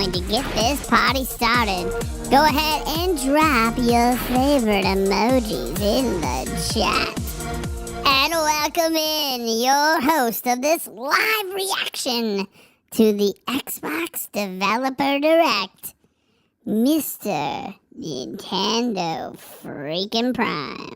going to get this party started. Go ahead and drop your favorite emojis in the chat. And welcome in your host of this live reaction to the Xbox Developer Direct, Mr. Nintendo freaking Prime.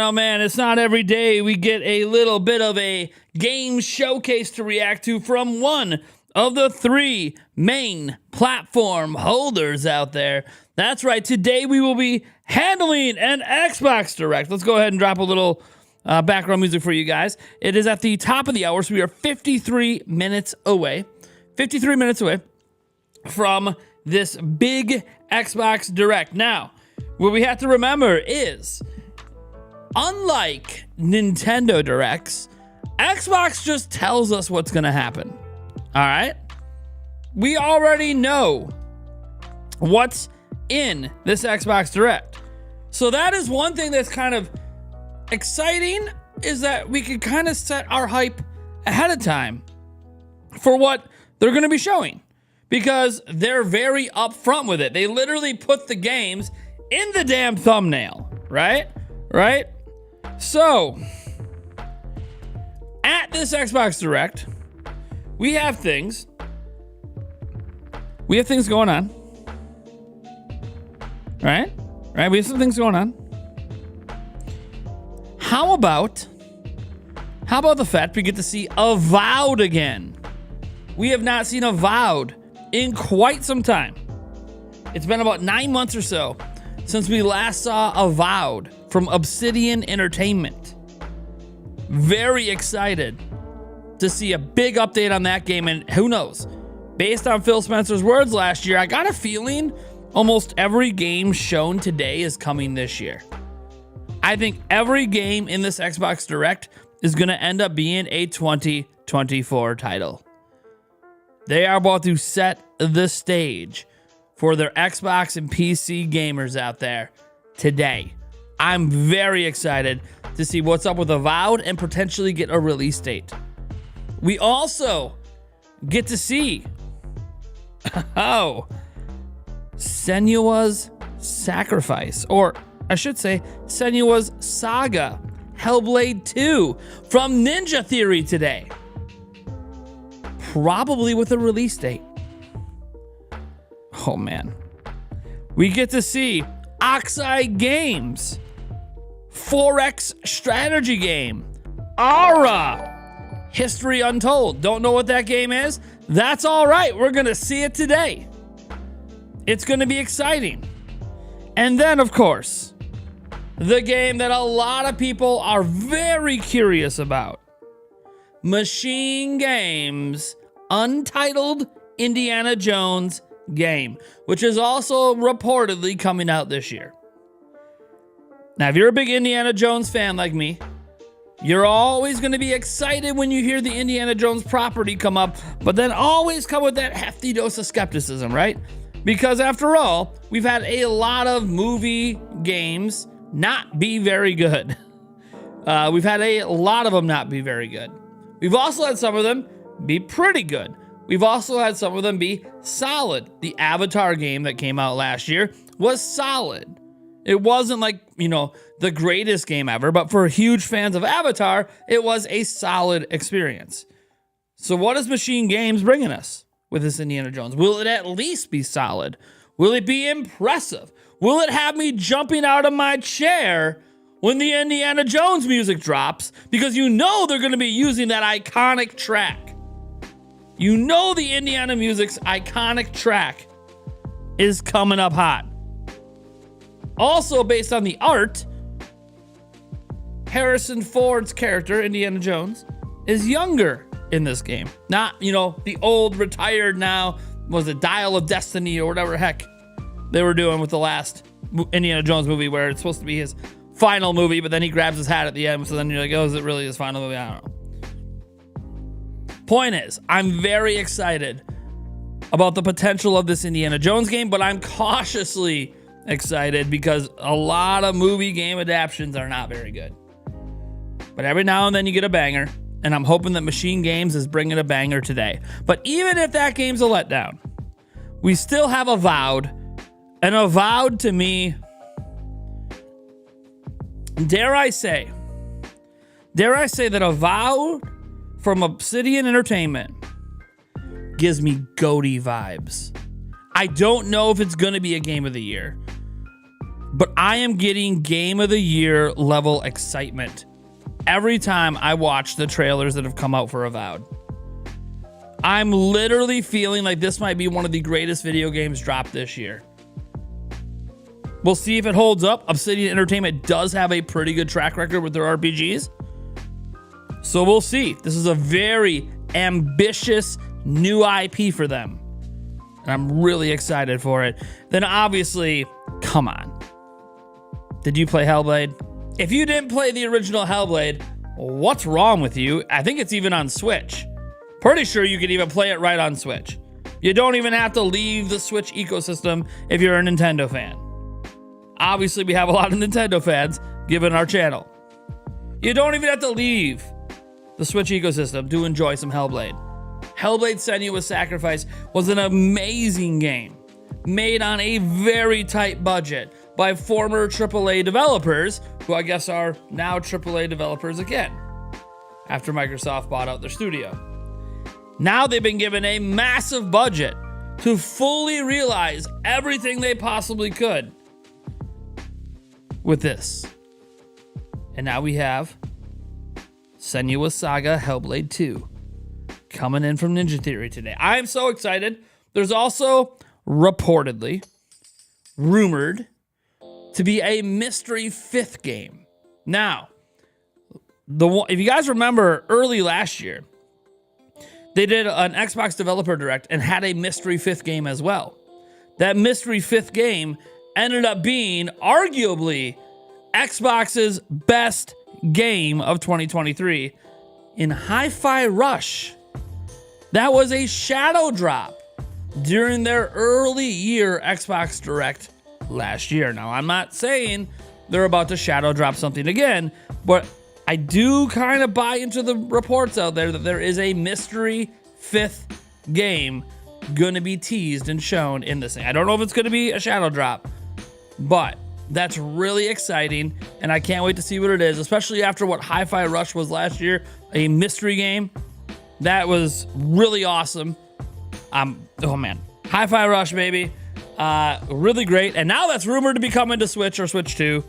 Oh man, it's not every day we get a little bit of a game showcase to react to from one of the three main platform holders out there. That's right, today we will be handling an Xbox Direct. Let's go ahead and drop a little background music for you guys. It is at the top of the hour, so we are 53 minutes away. 53 minutes away from this big Xbox Direct. Now, what we have to remember is, unlike Nintendo Directs, Xbox just tells us what's going to happen. All right? We already know what's in this Xbox Direct. So that is one thing that's kind of exciting, is that we can kind of set our hype ahead of time for what they're going to be showing, because they're very upfront with it. They literally put the games in the damn thumbnail, right? Right? So, at this Xbox Direct, we have things going on. Right? Right? We have some things going on. How about the fact we get to see Avowed again? We have not seen Avowed in quite some time. It's been about 9 months or so since we last saw Avowed from Obsidian Entertainment. Very excited to see a big update on that game, and who knows, based on Phil Spencer's words last year, I got a feeling almost every game shown today is coming this year. I think every game in this Xbox Direct is going to end up being a 2024 title. They are about to set the stage for their Xbox and PC gamers out there today. I'm very excited to see what's up with Avowed and potentially get a release date. We also get to see Senua's Sacrifice, or I should say Senua's Saga, Hellblade 2 from Ninja Theory today. Probably with a release date. Oh man. We get to see Oxide Games 4X strategy game, Aura, History Untold. Don't know what that game is? That's all right. We're going to see it today. It's going to be exciting. And then, of course, the game that a lot of people are very curious about, Machine Games' Untitled Indiana Jones game, which is also reportedly coming out this year. Now, if you're a big Indiana Jones fan like me, you're always going to be excited when you hear the Indiana Jones property come up, but then always come with that hefty dose of skepticism, right? Because after all, we've had a lot of movie games not be very good. We've had a lot of them not be very good. We've also had some of them be pretty good. We've also had some of them be solid. The Avatar game that came out last year was solid. It wasn't like, the greatest game ever, but for huge fans of Avatar, it was a solid experience. So what is Machine Games bringing us with this Indiana Jones? Will it at least be solid? Will it be impressive? Will it have me jumping out of my chair when the Indiana Jones music drops? Because they're going to be using that iconic track. The Indiana music's iconic track is coming up hot. Also, based on the art, Harrison Ford's character, Indiana Jones, is younger in this game. Not, the old retired now, was it Dial of Destiny or whatever heck they were doing with the last Indiana Jones movie where it's supposed to be his final movie, but then he grabs his hat at the end, so then you're like, oh, is it really his final movie? I don't know. Point is, I'm very excited about the potential of this Indiana Jones game, but I'm cautiously excited because a lot of movie game adaptions are not very good. But every now and then you get a banger, and I'm hoping that Machine Games is bringing a banger today. But even if that game's a letdown, we still have Avowed, and Avowed to me, dare I say that Avowed from Obsidian Entertainment gives me GOATY vibes. I don't know if it's going to be a Game of the Year, but I am getting Game of the Year level excitement every time I watch the trailers that have come out for Avowed. I'm literally feeling like this might be one of the greatest video games dropped this year. We'll see if it holds up. Obsidian Entertainment does have a pretty good track record with their RPGs. So we'll see. This is a very ambitious new IP for them. And I'm really excited for it. Then obviously, come on. Did you play Hellblade? If you didn't play the original Hellblade, what's wrong with you? I think it's even on Switch. Pretty sure you could even play it right on Switch. You don't even have to leave the Switch ecosystem if you're a Nintendo fan. Obviously, we have a lot of Nintendo fans given our channel. You don't even have to leave the Switch ecosystem to enjoy some Hellblade. Hellblade: Senua's Sacrifice was an amazing game made on a very tight budget by former AAA developers, who I guess are now AAA developers again, after Microsoft bought out their studio. Now they've been given a massive budget to fully realize everything they possibly could with this. And now we have Senua's Saga Hellblade 2 coming in from Ninja Theory today. I am so excited. There's also reportedly rumored to be a mystery 5th game. Now, if you guys remember early last year, they did an Xbox Developer Direct and had a mystery 5th game as well. That mystery 5th game ended up being arguably Xbox's best game of 2023 in Hi-Fi Rush. That was a shadow drop during their early year Xbox Direct last year. Now, I'm not saying they're about to shadow drop something again, but I do kind of buy into the reports out there that there is a mystery 5th game going to be teased and shown in this thing. I don't know if it's going to be a shadow drop, but that's really exciting, and I can't wait to see what it is, especially after what Hi-Fi Rush was last year, a mystery game. That really awesome. Oh man, Hi-Fi Rush, baby. Really great. And now that's rumored to be coming to Switch or Switch 2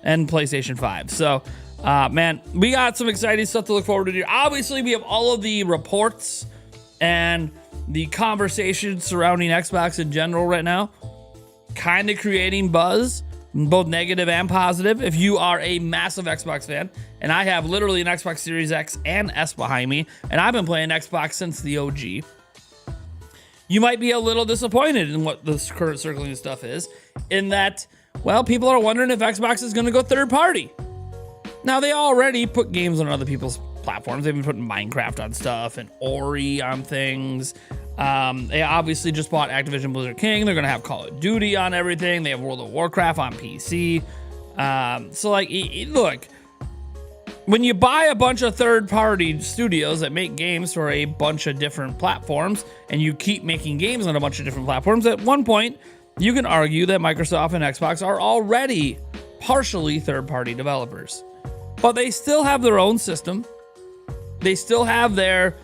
and PlayStation 5. So, man, we got some exciting stuff to look forward to here. Obviously, we have all of the reports and the conversation surrounding Xbox in general right now, kind of creating buzz, both negative and positive. If you are a massive Xbox fan, and I have literally an Xbox Series X and S behind me, and I've been playing Xbox since the OG, you might be a little disappointed in what this current circling stuff is, in that, well, people are wondering if Xbox is going to go third party. Now, they already put games on other people's platforms. They've been putting Minecraft on stuff and Ori on things. They obviously just bought Activision Blizzard King. They're going to have Call of Duty on everything. They have World of Warcraft on PC. So, like, look, when you buy a bunch of third-party studios that make games for a bunch of different platforms, and you keep making games on a bunch of different platforms, at one point, you can argue that Microsoft and Xbox are already partially third-party developers. But they still have their own system. They still have their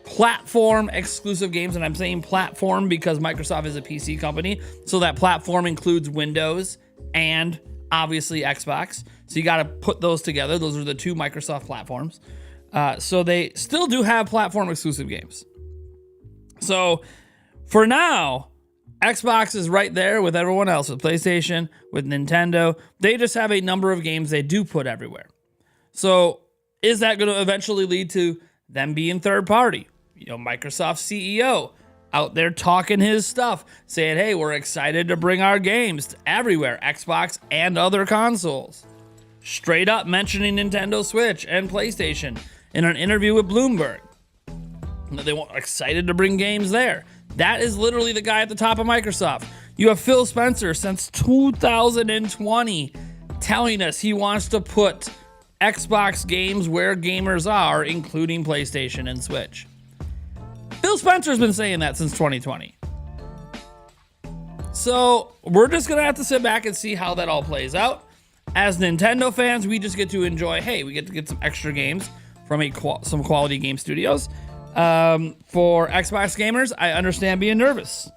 platform exclusive games, and I'm saying platform because Microsoft is a PC company, so that platform includes Windows and obviously Xbox. So you got to put those together. Those are the two Microsoft platforms. So they still do have platform exclusive games. So for now, Xbox is right there with everyone else, with PlayStation, with Nintendo. They just have a number of games they do put everywhere. So is that going to eventually lead to them being third party? Microsoft CEO out there talking his stuff, saying, hey, we're excited to bring our games to everywhere, Xbox and other consoles. Straight up mentioning Nintendo Switch and PlayStation in an interview with Bloomberg. They were excited to bring games there. That is literally the guy at the top of Microsoft. You have Phil Spencer since 2020 telling us he wants to put Xbox games where gamers are, including PlayStation and Switch. Phil Spencer's been saying that since 2020. So we're just going to have to sit back and see how that all plays out. As Nintendo fans, we just get to enjoy, hey, we get to get some extra games from some quality game studios. For Xbox gamers, I understand being nervous.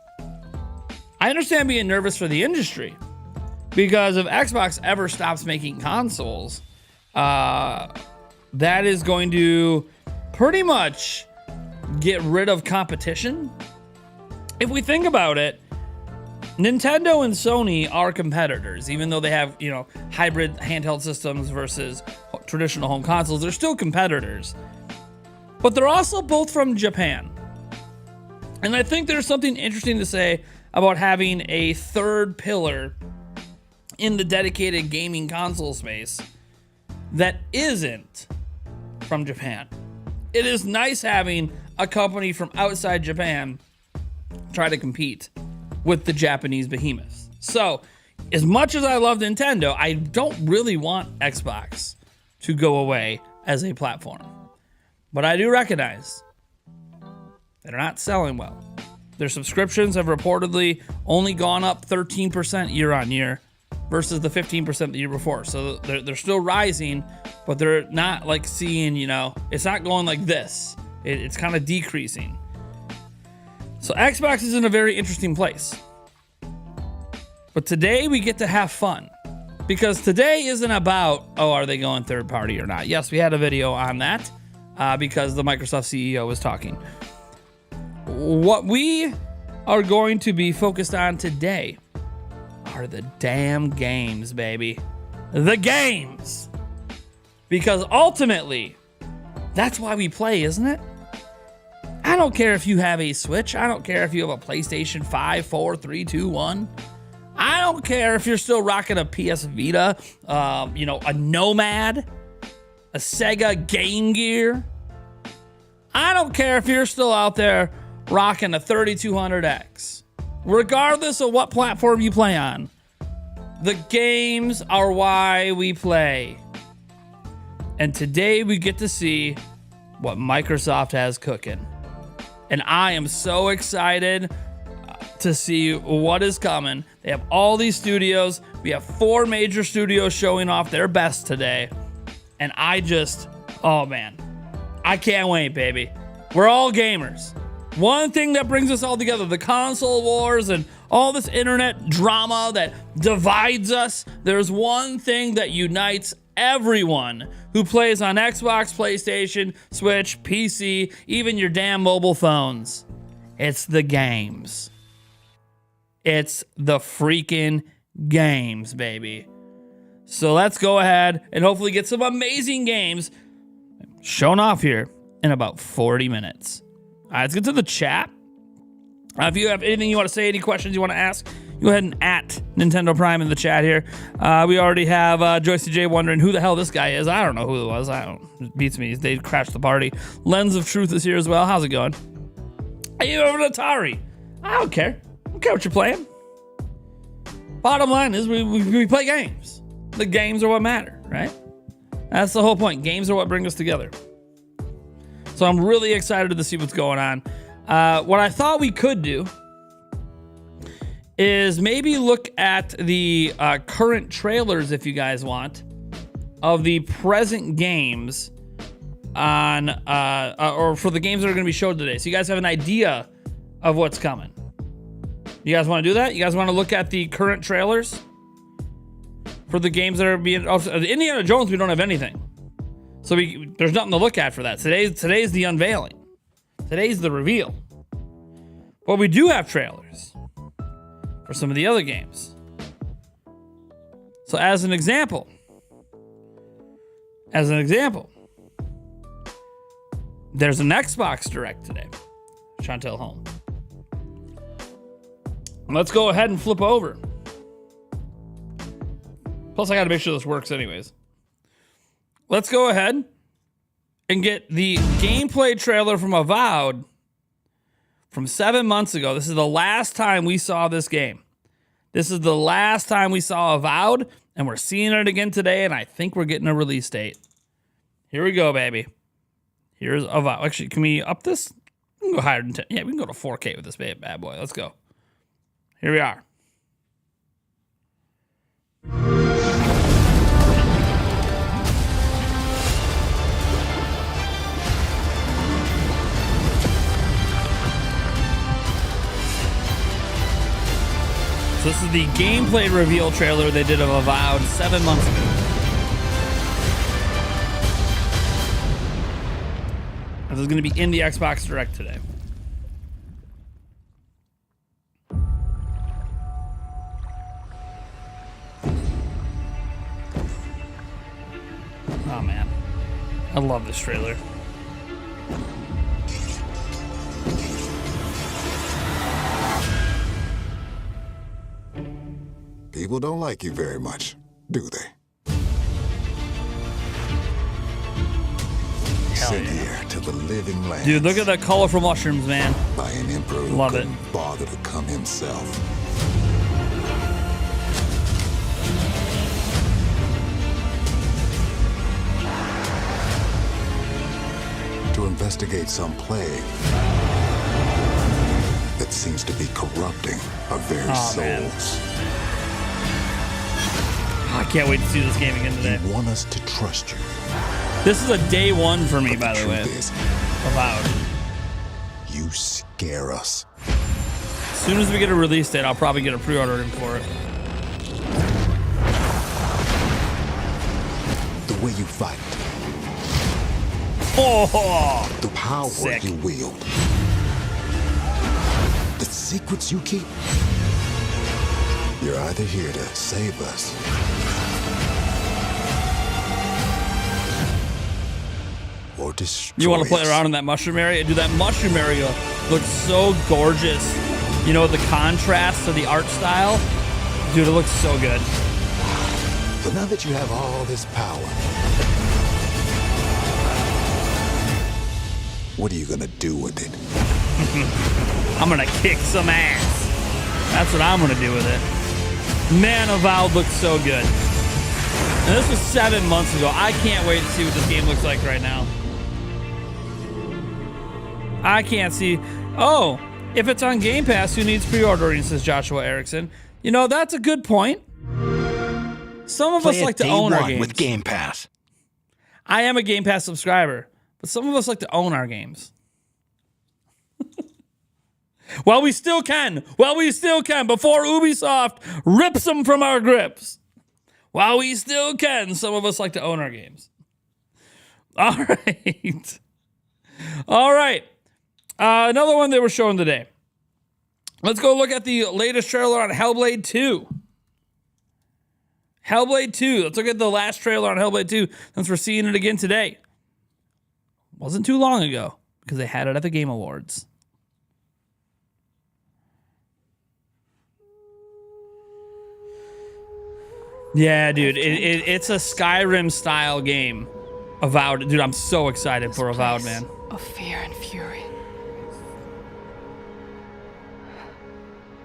I understand being nervous for the industry, because if Xbox ever stops making consoles, that is going to pretty much get rid of competition. If we think about it, Nintendo and Sony are competitors, even though they have, hybrid handheld systems versus traditional home consoles. They're still competitors. But they're also both from Japan. And I think there's something interesting to say about having a third pillar in the dedicated gaming console space that isn't from Japan. It is nice having a company from outside Japan try to compete with the Japanese behemoths. So, as much as I love Nintendo, I don't really want Xbox to go away as a platform. But I do recognize they're not selling well. Their subscriptions have reportedly only gone up 13% year on year versus the 15% the year before. So they're still rising, but they're not like seeing, it's not going like this. It's kind of decreasing. So Xbox is in a very interesting place. But today we get to have fun, because today isn't about, are they going third party or not? Yes, we had a video on that because the Microsoft CEO was talking. What we are going to be focused on today are the damn games, baby. The games. Because ultimately, that's why we play, isn't it? I don't care if you have a Switch. I don't care if you have a PlayStation 5, 4, 3, 2, 1. I don't care if you're still rocking a PS Vita, a Nomad, a Sega Game Gear. I don't care if you're still out there rocking a 3200X. Regardless of what platform you play on, the games are why we play. And today we get to see what Microsoft has cooking. And I am so excited to see what is coming. They have all these studios. We have 4 major studios showing off their best today. And oh man, I can't wait, baby. We're all gamers. One thing that brings us all together, the console wars and all this internet drama that divides us, there's one thing that unites everyone who plays on Xbox, PlayStation, Switch, PC, even your damn mobile phones. It's the games. It's the freaking games, baby. So let's go ahead and hopefully get some amazing games shown off here in about 40 minutes. All right, let's get to the chat. If you have anything you want to say, any questions you want to ask, go ahead and at Nintendo Prime in the chat here. We already have Joyce J wondering who the hell this guy is. I don't know who it was. It beats me. They crashed the party. Lens of Truth is here as well. How's it going? Hey, over to Atari. I don't care. I don't care what you're playing. Bottom line is we play games. The games are what matter, right? That's the whole point. Games are what bring us together. So I'm really excited to see what's going on. What I thought we could do is maybe look at the current trailers, if you guys want, of the present games on or for the games that are going to be showed today. So you guys have an idea of what's coming. You guys want to do that? You guys want to look at the current trailers for the games that are being... Indiana Jones, we don't have anything. So there's nothing to look at for that. Today's the unveiling. Today's the reveal. But we do have trailers. for some of the other games. So as an example, there's an Xbox Direct today. Chantel home. Let's go ahead and flip over. Plus, I got to make sure this works anyways. Let's go ahead and get the gameplay trailer from Avowed from 7 months ago. This is the last time we saw this game. This is the last time we saw Avowed, and we're seeing it again today, and I think we're getting a release date. Here we go, baby. Here's Avowed. Actually, can we up this? We can go higher than 10. Yeah, we can go to 4K with this bad boy. Let's go. Here we are. So this is the gameplay reveal trailer they did of Avowed 7 months ago. This is going to be in the Xbox Direct today. Oh man, I love this trailer. People don't like you very much, do they? Sent here to the living land. Dude, look at the colorful mushrooms, man. By an emperor who Love it. couldn't bother to come himself. To investigate some plague that seems to be corrupting our very souls. I can't wait to see this game again today. You want us to trust you. This is a day one for me, by the way. Truth is, Avowed. you scare us. As soon as we get a release date, I'll probably get a pre-order in for it. The way you fight. Oh, The power sick. you wield. The secrets you keep. You're either here to save us or destroy You want to play us. around in that mushroom area? Dude, that mushroom area looks so gorgeous. You know, the contrast to the art style. Dude, it looks so good. So now that you have all this power, what are you gonna do with it? I'm going to kick some ass. That's what I'm going to do with it. Man, Avowed looks so good. And this was 7 months ago. I can't wait to see what this game looks like right now. I can't see. Oh, if it's on Game Pass, who needs pre-ordering, says Joshua Erickson. You know, that's a good point. Some of us like to own our games. With Game Pass. I am a Game Pass subscriber, but some of us like to own our games. While we still can, before Ubisoft rips them from our grips. While we still can, some of us like to own our games. All right. All right. Another one they were showing today. Let's go look at the latest trailer on Hellblade 2. Hellblade 2. Let's look at the last trailer on Hellblade 2 since we're seeing it again today. Wasn't too long ago because they had it at the Game Awards. Yeah, dude, it's a Skyrim style game. Avowed, dude, I'm so excited for Avowed, man. Of fear and fury.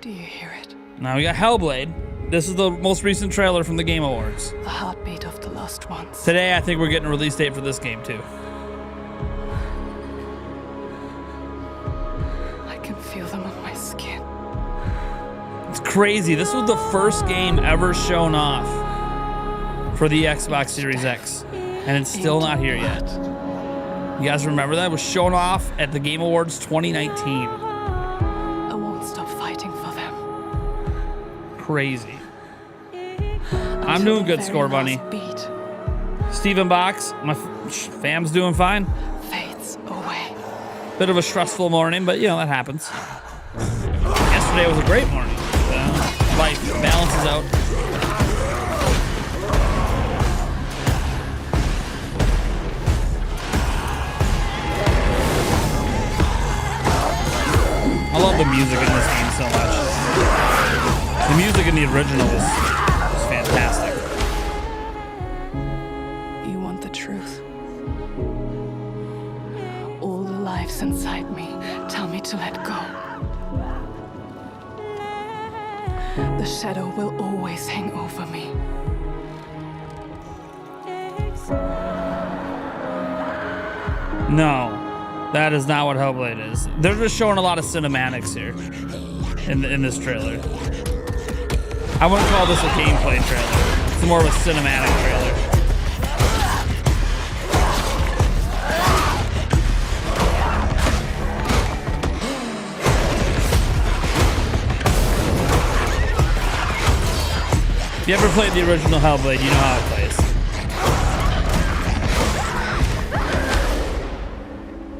Do you hear it? Now we got Hellblade. This is the most recent trailer from the Game Awards. The heartbeat of the lost ones. Today, I think we're getting a release date for this game too. I can feel them on my skin. It's crazy. This was the first game ever shown off for the Xbox Series X, and it's still not here yet. You guys remember that? It was shown off at the Game Awards 2019. I won't stop fighting for them. Crazy. I'm doing good, Score Bunny. Beat Steven Box, my fam's doing fine. fades away. Bit of a stressful morning, but you know, that happens. Yesterday was a great morning. life balances out. I love the music in this game so much. The music in the original is fantastic. You want the truth? All the lives inside me tell me to let go. The shadow will always hang over me. No, that is not what Hellblade is. They're just showing a lot of cinematics here in this trailer. I wouldn't call this a gameplay trailer. It's more of a cinematic trailer. If you ever played the original Hellblade, you know how it plays.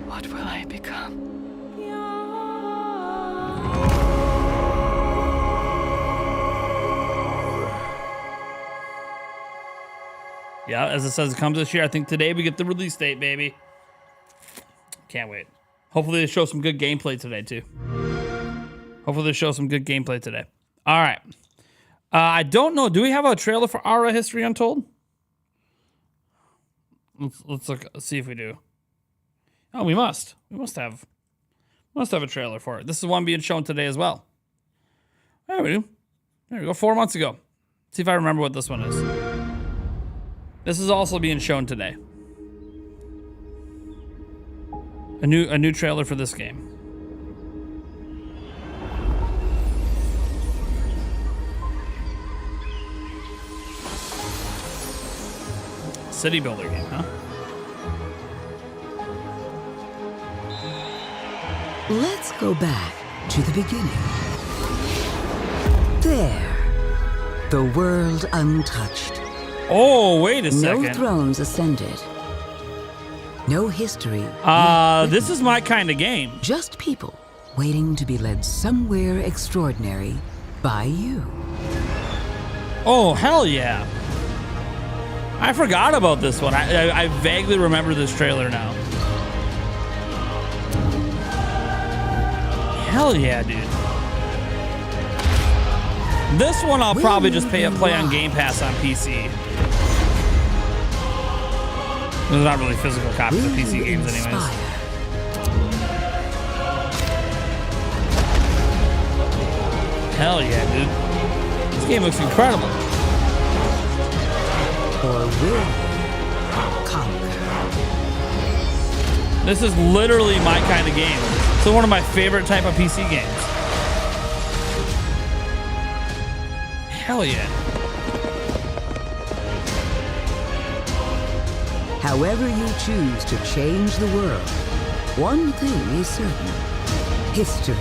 What will I become? Yeah, as it says, it comes this year. I think today we get the release date, baby. Can't wait. Hopefully they show some good gameplay today, too. Hopefully they show some good gameplay today. All right. I don't know. Do we have a trailer for Aura History Untold? Let's look. See if we do. Oh, we must. We must have a trailer for it. This is one being shown today as well. There we do. There we go. 4 months ago. See if I remember what this one is. This is also being shown today. A new trailer for this game. City builder game, huh? Let's go back to the beginning. There. The world untouched. Oh, wait a second. No thrones ascended. No history. This is my kind of game. Just people waiting to be led somewhere extraordinary by you. Oh, hell yeah. I forgot about this one. I vaguely remember this trailer now. Hell yeah, dude. This one I'll probably just play on Game Pass on PC. There's not really physical copies of PC games anyways. Hell yeah, dude. This game looks incredible. Or will conquer. This is literally my kind of game. It's one of my favorite type of PC games. Hell yeah. However you choose to change the world, one thing is certain. History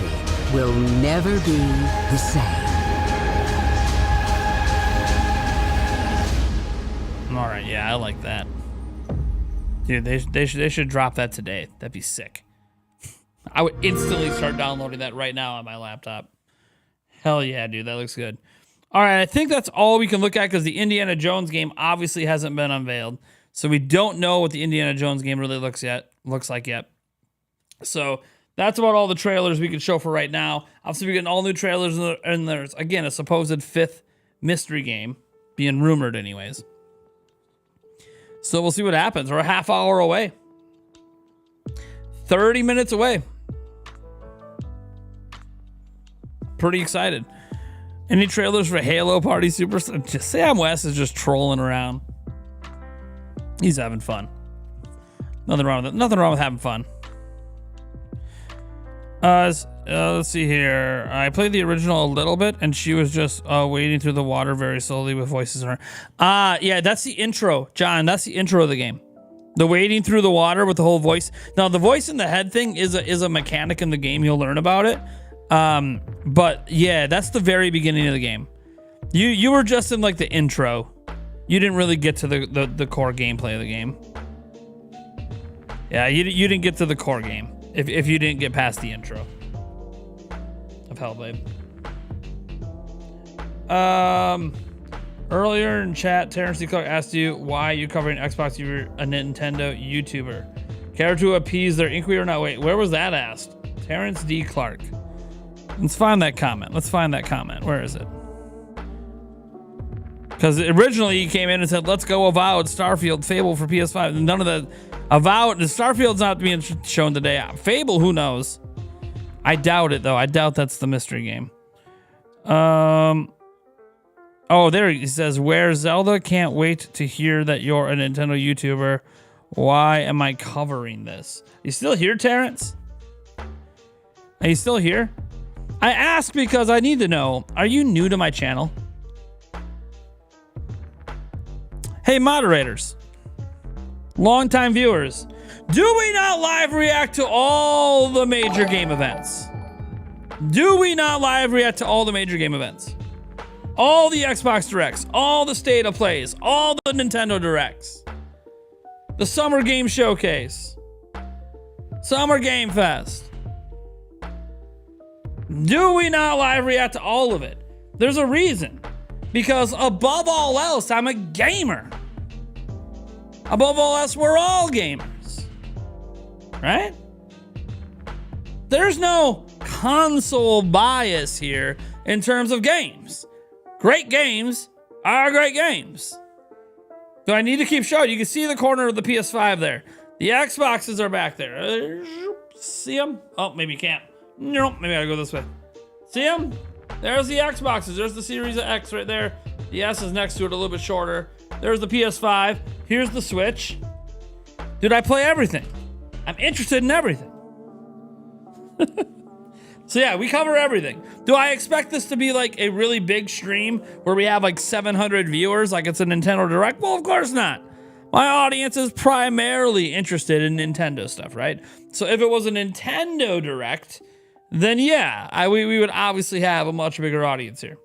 will never be the same. All right, yeah, I like that. Dude, they should drop that today. That'd be sick. I would instantly start downloading that right now on my laptop. Hell yeah, dude, that looks good. All right, I think that's all we can look at because the Indiana Jones game obviously hasn't been unveiled. So we don't know what the Indiana Jones game really looks like yet. So that's about all the trailers we can show for right now. Obviously, we're getting all new trailers, and there's, again, a supposed fifth mystery game being rumored anyways. So we'll see what happens. We're a half hour away. 30 minutes away. Pretty excited. Any trailers for Halo Party Superstar? Sam West is just trolling around. He's having fun. Nothing wrong with it. Nothing wrong with having fun. Let's see here. I played the original a little bit, and she was just wading through the water very slowly with voices in her. Yeah, that's the intro, John. That's the intro of the game. The wading through the water with the whole voice. Now, the voice in the head thing is a mechanic in the game. You'll learn about it. But yeah, that's the very beginning of the game. You were just in like the intro. You didn't really get to the core gameplay of the game. Yeah, you didn't get to the core game if you didn't get past the intro of Hellblade. Earlier in chat, Terrence D. Clark asked you why you covering Xbox if you're a Nintendo YouTuber. Care to appease their inquiry or not? Wait, where was that asked? Terrence D. Clark. Let's find that comment. Where is it? Because originally he came in and said, let's go Avowed, Starfield, Fable for PS5. None of the Avowed, Starfield's not being shown today. Fable, who knows? I doubt it, though. I doubt that's the mystery game. Oh, there he says, where Zelda? Can't wait to hear that you're a Nintendo YouTuber. Why am I covering this? You still here, Terrence? Are you still here? I ask because I need to know, are you new to my channel? Hey, moderators, longtime viewers, do we not live react to all the major game events? Do we not live react to all the major game events? All the Xbox Directs, all the State of Plays, all the Nintendo Directs, the Summer Game Showcase, Summer Game Fest. Do we not live react to all of it? There's a reason. Because above all else, I'm a gamer. Above all else, we're all gamers. Right? There's no console bias here in terms of games. Great games are great games. Do I need to keep showing? You can see the corner of the PS5 there. The Xboxes are back there. See them? Oh, maybe you can't. Nope, maybe I gotta go this way. See them? There's the Xboxes. There's the Series X right there. The S is next to it, a little bit shorter. There's the PS5. Here's the Switch. Dude, I play everything. I'm interested in everything. So yeah, we cover everything. Do I expect this to be like a really big stream where we have like 700 viewers like it's a Nintendo Direct? Well, of course not. My audience is primarily interested in Nintendo stuff, right? So if it was a Nintendo Direct, then yeah, we would obviously have a much bigger audience here.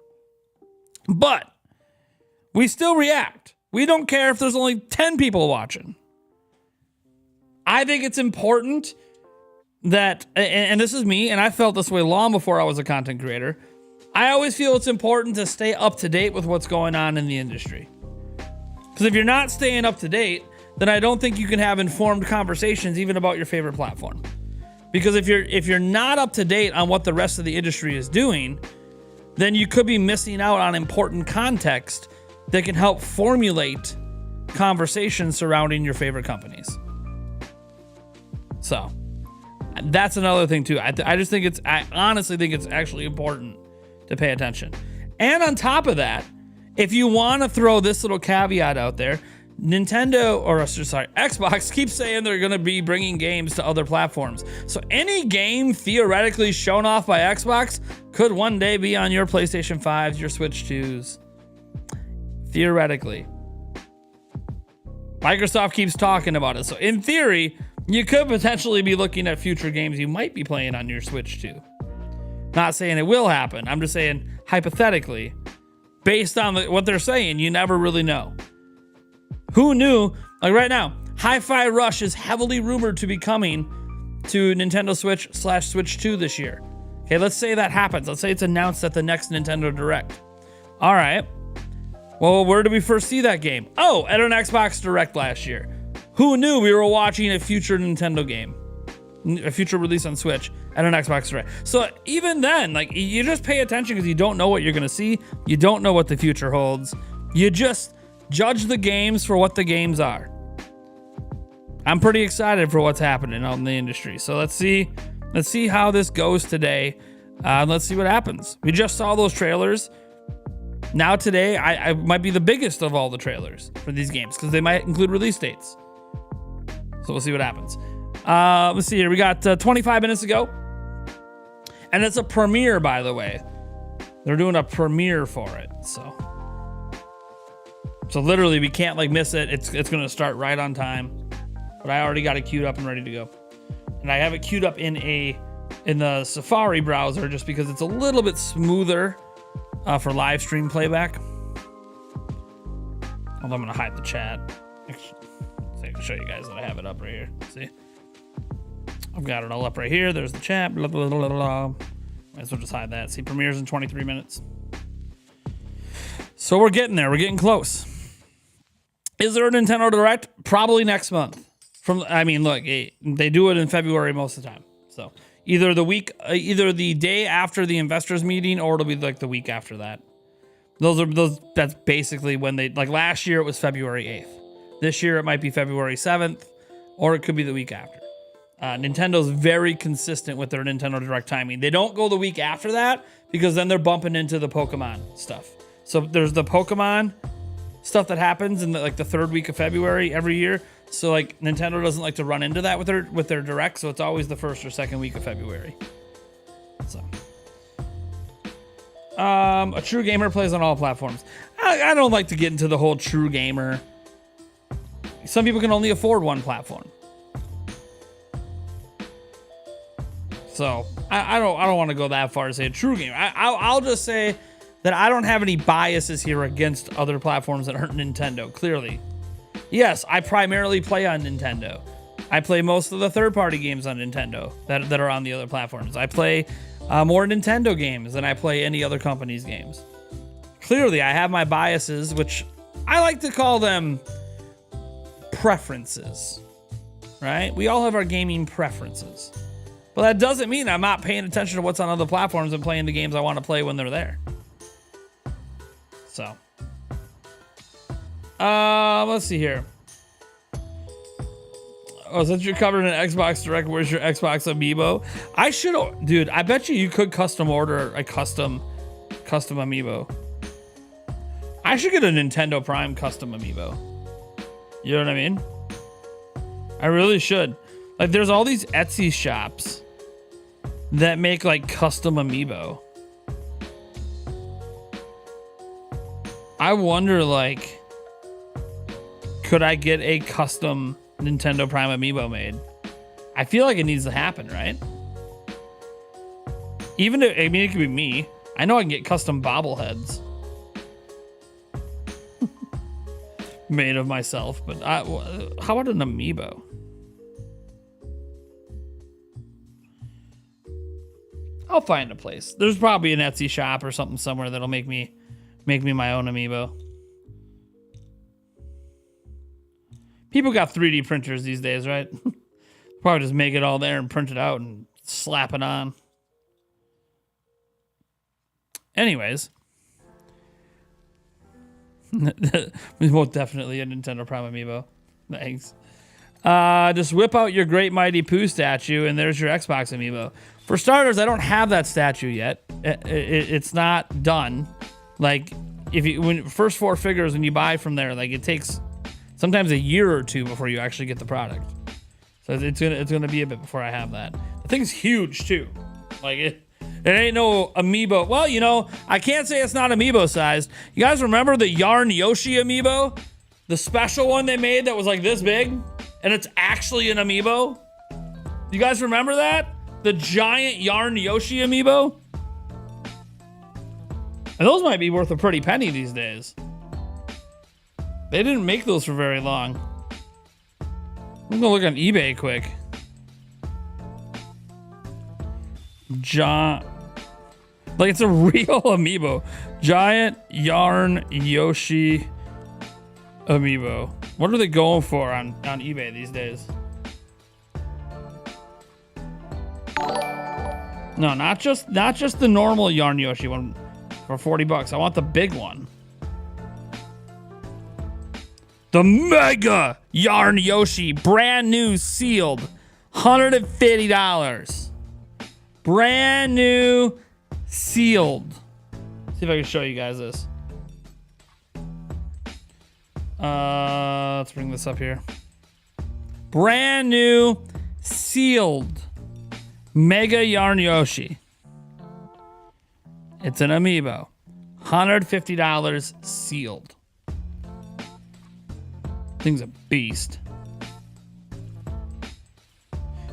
But we still react. We don't care if there's only 10 people watching. I think it's important that, and this is me, and I felt this way long before I was a content creator, I always feel it's important to stay up to date with what's going on in the industry. Because if you're not staying up to date, then I don't think you can have informed conversations even about your favorite platform. Because if you're not up to date on what the rest of the industry is doing, then you could be missing out on important context that can help formulate conversations surrounding your favorite companies. So that's another thing too. I honestly think it's actually important to pay attention. And on top of that, if you want to throw this little caveat out there, Xbox keeps saying they're going to be bringing games to other platforms. So any game theoretically shown off by Xbox could one day be on your PlayStation 5s, your Switch 2s. Theoretically. Microsoft keeps talking about it. So in theory, you could potentially be looking at future games you might be playing on your Switch 2. Not saying it will happen. I'm just saying hypothetically, based on what they're saying, you never really know. Who knew? Like right now, Hi-Fi Rush is heavily rumored to be coming to Nintendo Switch/Switch 2 this year. Okay, let's say that happens. Let's say it's announced at the next Nintendo Direct. All right. Well, where did we first see that game? Oh, at an Xbox Direct last year. Who knew we were watching a future Nintendo game? A future release on Switch at an Xbox Direct. So even then, like, you just pay attention because you don't know what you're going to see. You don't know what the future holds. You just judge the games for what the games are. I'm pretty excited for what's happening out in the industry. So let's see how this goes today. Let's see what happens. We just saw those trailers. Now today, I might be the biggest of all the trailers for these games because they might include release dates. So we'll see what happens. Let's see here. We got 25 minutes ago. And it's a premiere, by the way. They're doing a premiere for it. So literally, we can't like miss it. It's going to start right on time. But I already got it queued up and ready to go. And I have it queued up in the Safari browser just because it's a little bit smoother for live stream playback. Although I'm going to hide the chat. I can show you guys that I have it up right here. See? I've got it all up right here. There's the chat. Blah, blah, blah, blah, blah. Might as well just hide that. See, premieres in 23 minutes. So we're getting there. We're getting close. Is there a Nintendo Direct? Probably next month. Look, they do it in February most of the time. So either the day after the investors meeting, or it'll be like the week after that. That's basically when last year it was February 8th. This year it might be February 7th, or it could be the week after. Nintendo's very consistent with their Nintendo Direct timing. They don't go the week after that because then they're bumping into the Pokemon stuff. So there's the Pokemon stuff that happens in the third week of February every year. So Nintendo doesn't like to run into that with their Direct, so it's always the first or second week of February. So a true gamer plays on all platforms. I don't like to get into the whole true gamer. Some people can only afford one platform. So I don't want to go that far to say a true gamer. I'll just say that I don't have any biases here against other platforms that aren't Nintendo, clearly. Yes, I primarily play on Nintendo. I play most of the third-party games on Nintendo that are on the other platforms. I play more Nintendo games than I play any other company's games. Clearly, I have my biases, which I like to call them preferences, right? We all have our gaming preferences. But that doesn't mean I'm not paying attention to what's on other platforms and playing the games I want to play when they're there. So, let's see here. Oh, since you're covered in Xbox Direct, where's your Xbox Amiibo? Dude, I bet you could custom order a custom Amiibo. I should get a Nintendo Prime custom Amiibo. You know what I mean? I really should. There's all these Etsy shops that make custom Amiibo. I wonder, could I get a custom Nintendo Prime Amiibo made? I feel like it needs to happen, right? Even if, it could be me. I know I can get custom bobbleheads made of myself, but how about an Amiibo? I'll find a place. There's probably an Etsy shop or something somewhere that'll make me my own Amiibo. People got 3D printers these days, right? Probably just make it all there and print it out and slap it on. Anyways. Most definitely a Nintendo Prime Amiibo. Thanks. Just whip out your Great Mighty Pooh statue and there's your Xbox Amiibo. For starters, I don't have that statue yet. It's not done. When first four figures when you buy from there, it takes sometimes a year or two before you actually get the product. So it's gonna be a bit before I have that. The thing's huge too. It ain't no Amiibo. Well, I can't say it's not Amiibo sized. You guys remember the Yarn Yoshi Amiibo? The special one they made that was this big? And it's actually an Amiibo? You guys remember that? The giant Yarn Yoshi Amiibo? And those might be worth a pretty penny these days. They didn't make those for very long. I'm gonna look on eBay quick. It's a real Amiibo. Giant Yarn Yoshi Amiibo. What are they going for on eBay these days? No, not just the normal Yarn Yoshi one for $40. I want the big one. The Mega Yarn Yoshi, brand new, sealed, $150. Brand new, sealed. See if I can show you guys this. Let's bring this up here. Brand new, sealed, Mega Yarn Yoshi. It's an Amiibo. $150 sealed. Thing's a beast.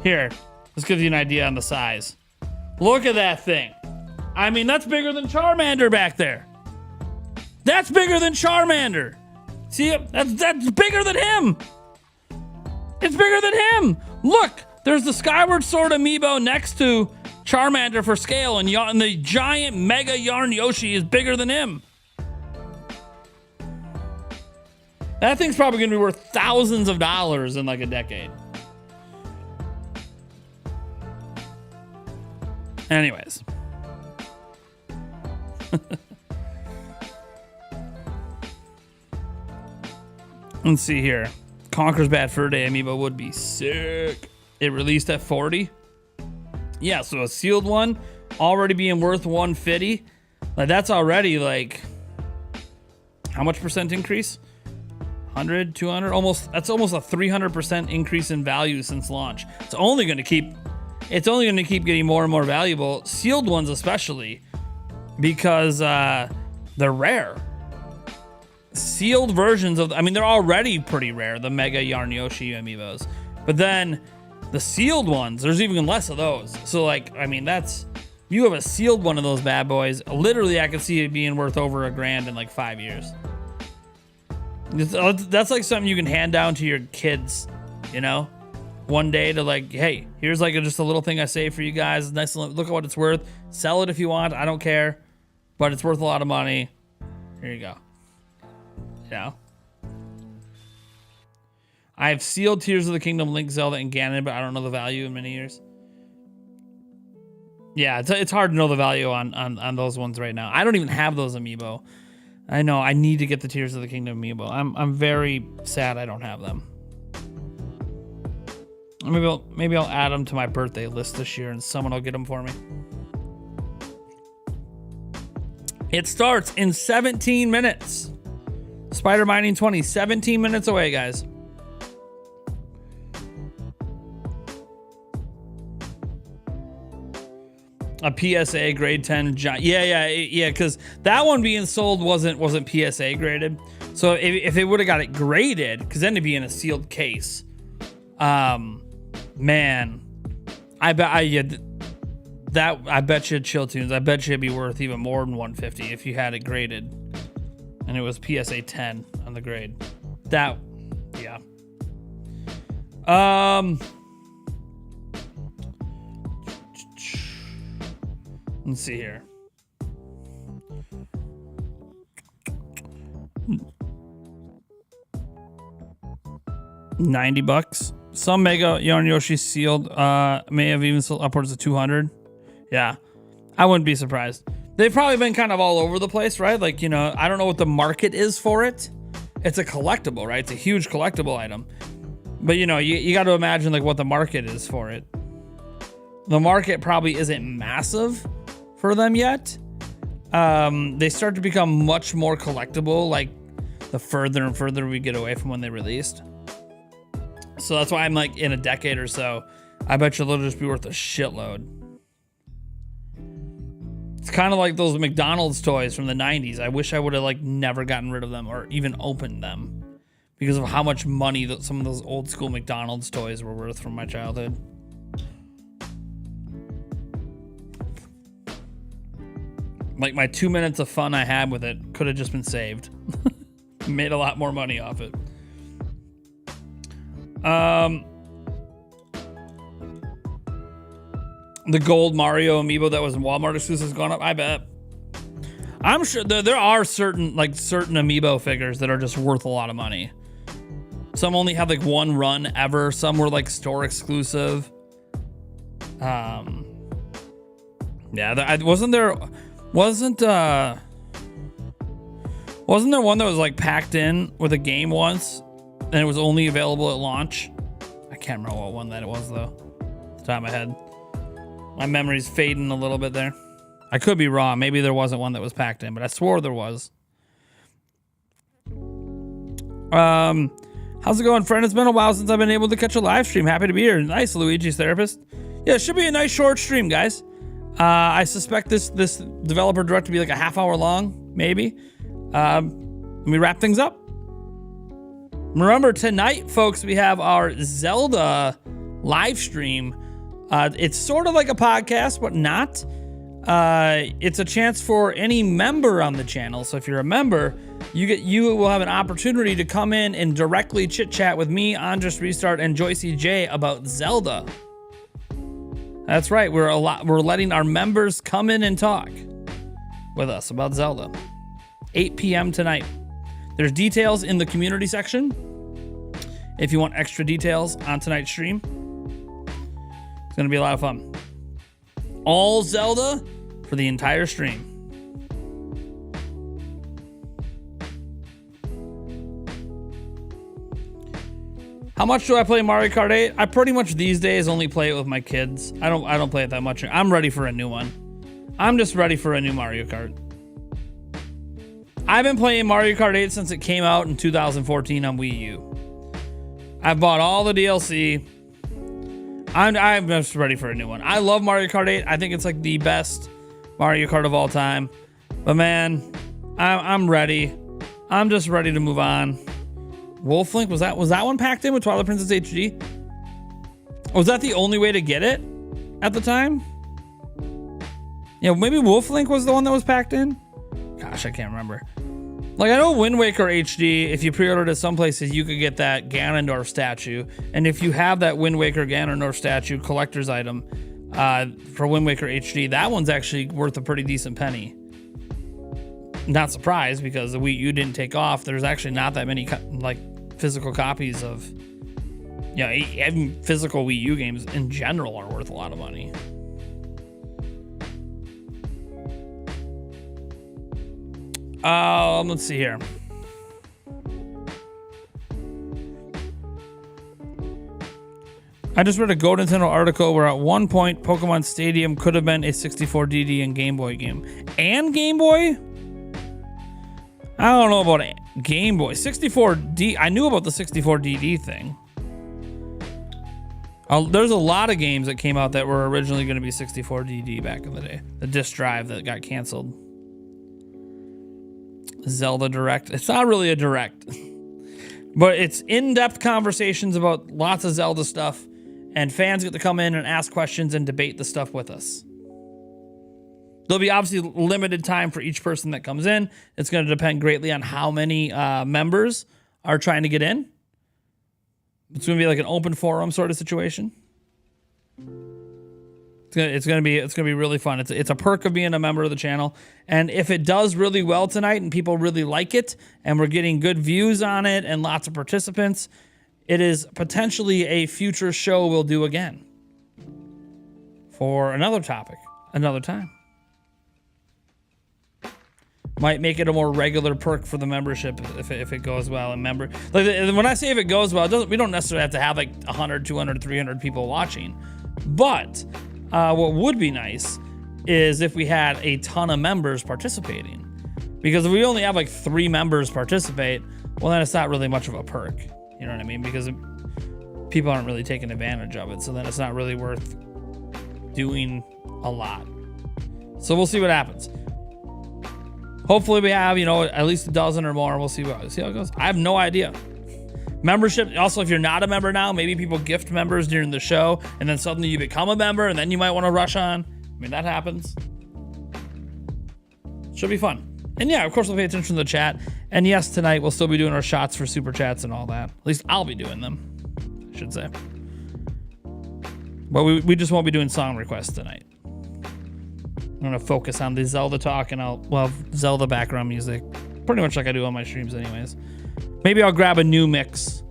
Here, let's give you an idea on the size. Look at that thing. That's bigger than Charmander back there. That's bigger than Charmander. See, that's bigger than him. It's bigger than him. Look, there's the Skyward Sword Amiibo next to Charmander for scale, and the giant Mega Yarn Yoshi is bigger than him. That thing's probably going to be worth thousands of dollars in like a decade. Anyways. Let's see here. Conker's Bad Fur Day amiibo would be sick. It released at 40. Yeah, so a sealed one already being worth 150. Like that's already like how much percent increase? 100, 200, almost. That's almost a 300% increase in value since launch. It's only going to keep getting more and more valuable. Sealed ones especially, because they're rare. Sealed versions of, I mean, they're already pretty rare, the Mega Yarn Yoshi amiibos. But then the sealed ones, there's even less of those. So like, I mean, you have a sealed one of those bad boys. Literally, I could see it being worth over $1,000 in like 5 years. That's like something you can hand down to your kids, you know? One day to like, hey, here's like just a little thing I saved for you guys. Nice, look at what it's worth. Sell it if you want. I don't care, but it's worth a lot of money. Here you go. You know, I have sealed Tears of the Kingdom, Link, Zelda, and Ganon, but I don't know the value in many years. Yeah, it's hard to know the value on those ones right now. I don't even have those amiibo. I know I need to get the Tears of the Kingdom amiibo. I'm very sad I don't have them. Maybe I'll add them to my birthday list this year, and someone will get them for me. It starts in 17 minutes. Spider Mining 20, 17 minutes away, guys. A PSA grade 10 giant. Yeah, because that one being sold wasn't PSA graded. So if it would have got it graded, because then it'd be in a sealed case. Man, I bet you Chill Tunes. I bet you it'd be worth even more than 150 if you had it graded. And it was PSA 10 on the grade. Yeah. Let's see here. $90. Some Mega Yarn Yoshi sealed may have even sold upwards of 200. Yeah, I wouldn't be surprised. They've probably been kind of all over the place, right? Like, you know, I don't know what the market is for it. It's a collectible, right? It's a huge collectible item. But, you know, you got to imagine, like, what the market is for it. The market probably isn't massive for them yet. They start to become much more collectible, like, the further and further we get away from when they released. So that's why I'm, like, in a decade or so, I bet you they'll just be worth a shitload. It's kind of like those McDonald's toys from the 90s. I wish I would have like never gotten rid of them or even opened them because of how much money that some of those old school McDonald's toys were worth from my childhood. Like my 2 minutes of fun I had with it could have just been saved. Made a lot more money off it. The gold Mario amiibo that was in Walmart exclusive has gone up. I bet. I'm sure there are certain amiibo figures that are just worth a lot of money. Some only have like one run ever. Some were like store exclusive. Yeah, wasn't there one that was like packed in with a game once and it was only available at launch? I can't remember what one that it was though. Off the top of my head. My memory's fading a little bit there. I could be wrong. Maybe there wasn't one that was packed in, but I swore there was. How's it going, friend? It's been a while since I've been able to catch a live stream. Happy to be here. Nice, Luigi's Therapist. Yeah, it should be a nice short stream, guys. I suspect this developer direct to be like a half hour long, maybe. Let me wrap things up. Remember, tonight, folks, we have our Zelda live stream. It's sort of like a podcast, but not. It's a chance for any member on the channel. So if you're a member, you will have an opportunity to come in and directly chit chat with me, Andres Restart, and Joycey J about Zelda. That's right. We're letting our members come in and talk with us about Zelda. 8 p.m. tonight. There's details in the community section if you want extra details on tonight's stream. It's going to be a lot of fun. All Zelda for the entire stream. How much do I play Mario Kart 8? I pretty much these days only play it with my kids. I don't play it that much. I'm ready for a new one. I'm just ready for a new Mario Kart. I've been playing Mario Kart 8 since it came out in 2014 on Wii U. I've bought all the DLC. I'm just ready for a new one. I love Mario Kart 8. I think it's like the best Mario Kart of all time. But man, I'm ready. I'm just ready to move on. Wolf Link, was that one packed in with Twilight Princess HD? Was that the only way to get it at the time? Yeah, maybe Wolf Link was the one that was packed in? Gosh, I can't remember. Like, I know Wind Waker HD, if you pre-ordered at some places, you could get that Ganondorf statue. And if you have that Wind Waker Ganondorf statue collector's item for Wind Waker HD, that one's actually worth a pretty decent penny. Not surprised, because the Wii U didn't take off. There's actually not that many physical copies of, even physical Wii U games in general are worth a lot of money. Let's see here. I just read a Go Nintendo article where at one point Pokemon Stadium could have been a 64DD and Game Boy game. And Game Boy? I don't know about Game Boy. 64D. I knew about the 64DD thing. There's a lot of games that came out that were originally going to be 64DD back in the day. The disc drive that got canceled. Zelda Direct. It's not really a Direct. But it's in-depth conversations about lots of Zelda stuff. And fans get to come in and ask questions and debate the stuff with us. There'll be obviously limited time for each person that comes in. It's going to depend greatly on how many members are trying to get in. It's going to be like an open forum sort of situation. It's going to be really fun. It's a perk of being a member of the channel. And if it does really well tonight and people really like it and we're getting good views on it and lots of participants, it is potentially a future show we'll do again for another topic, another time. Might make it a more regular perk for the membership if it goes well. And when I say if it goes well, we don't necessarily have to have like 100, 200, 300 people watching. But what would be nice is if we had a ton of members participating. Because if we only have like 3 members participate, well, then it's not really much of a perk. You know what I mean? Because people aren't really taking advantage of it. So then it's not really worth doing a lot. So we'll see what happens. Hopefully we have, at least a dozen or more. We'll see how it goes. I have no idea. Membership. Also, if you're not a member now, maybe people gift members during the show and then suddenly you become a member and then you might want to rush on. I mean, that happens. Should be fun. And yeah, of course, we'll pay attention to the chat. And yes, tonight we'll still be doing our shots for super chats and all that. At least I'll be doing them, I should say. But we just won't be doing song requests tonight. I'm going to focus on the Zelda talk and Zelda background music. Pretty much like I do on my streams anyways. Maybe I'll grab a new mix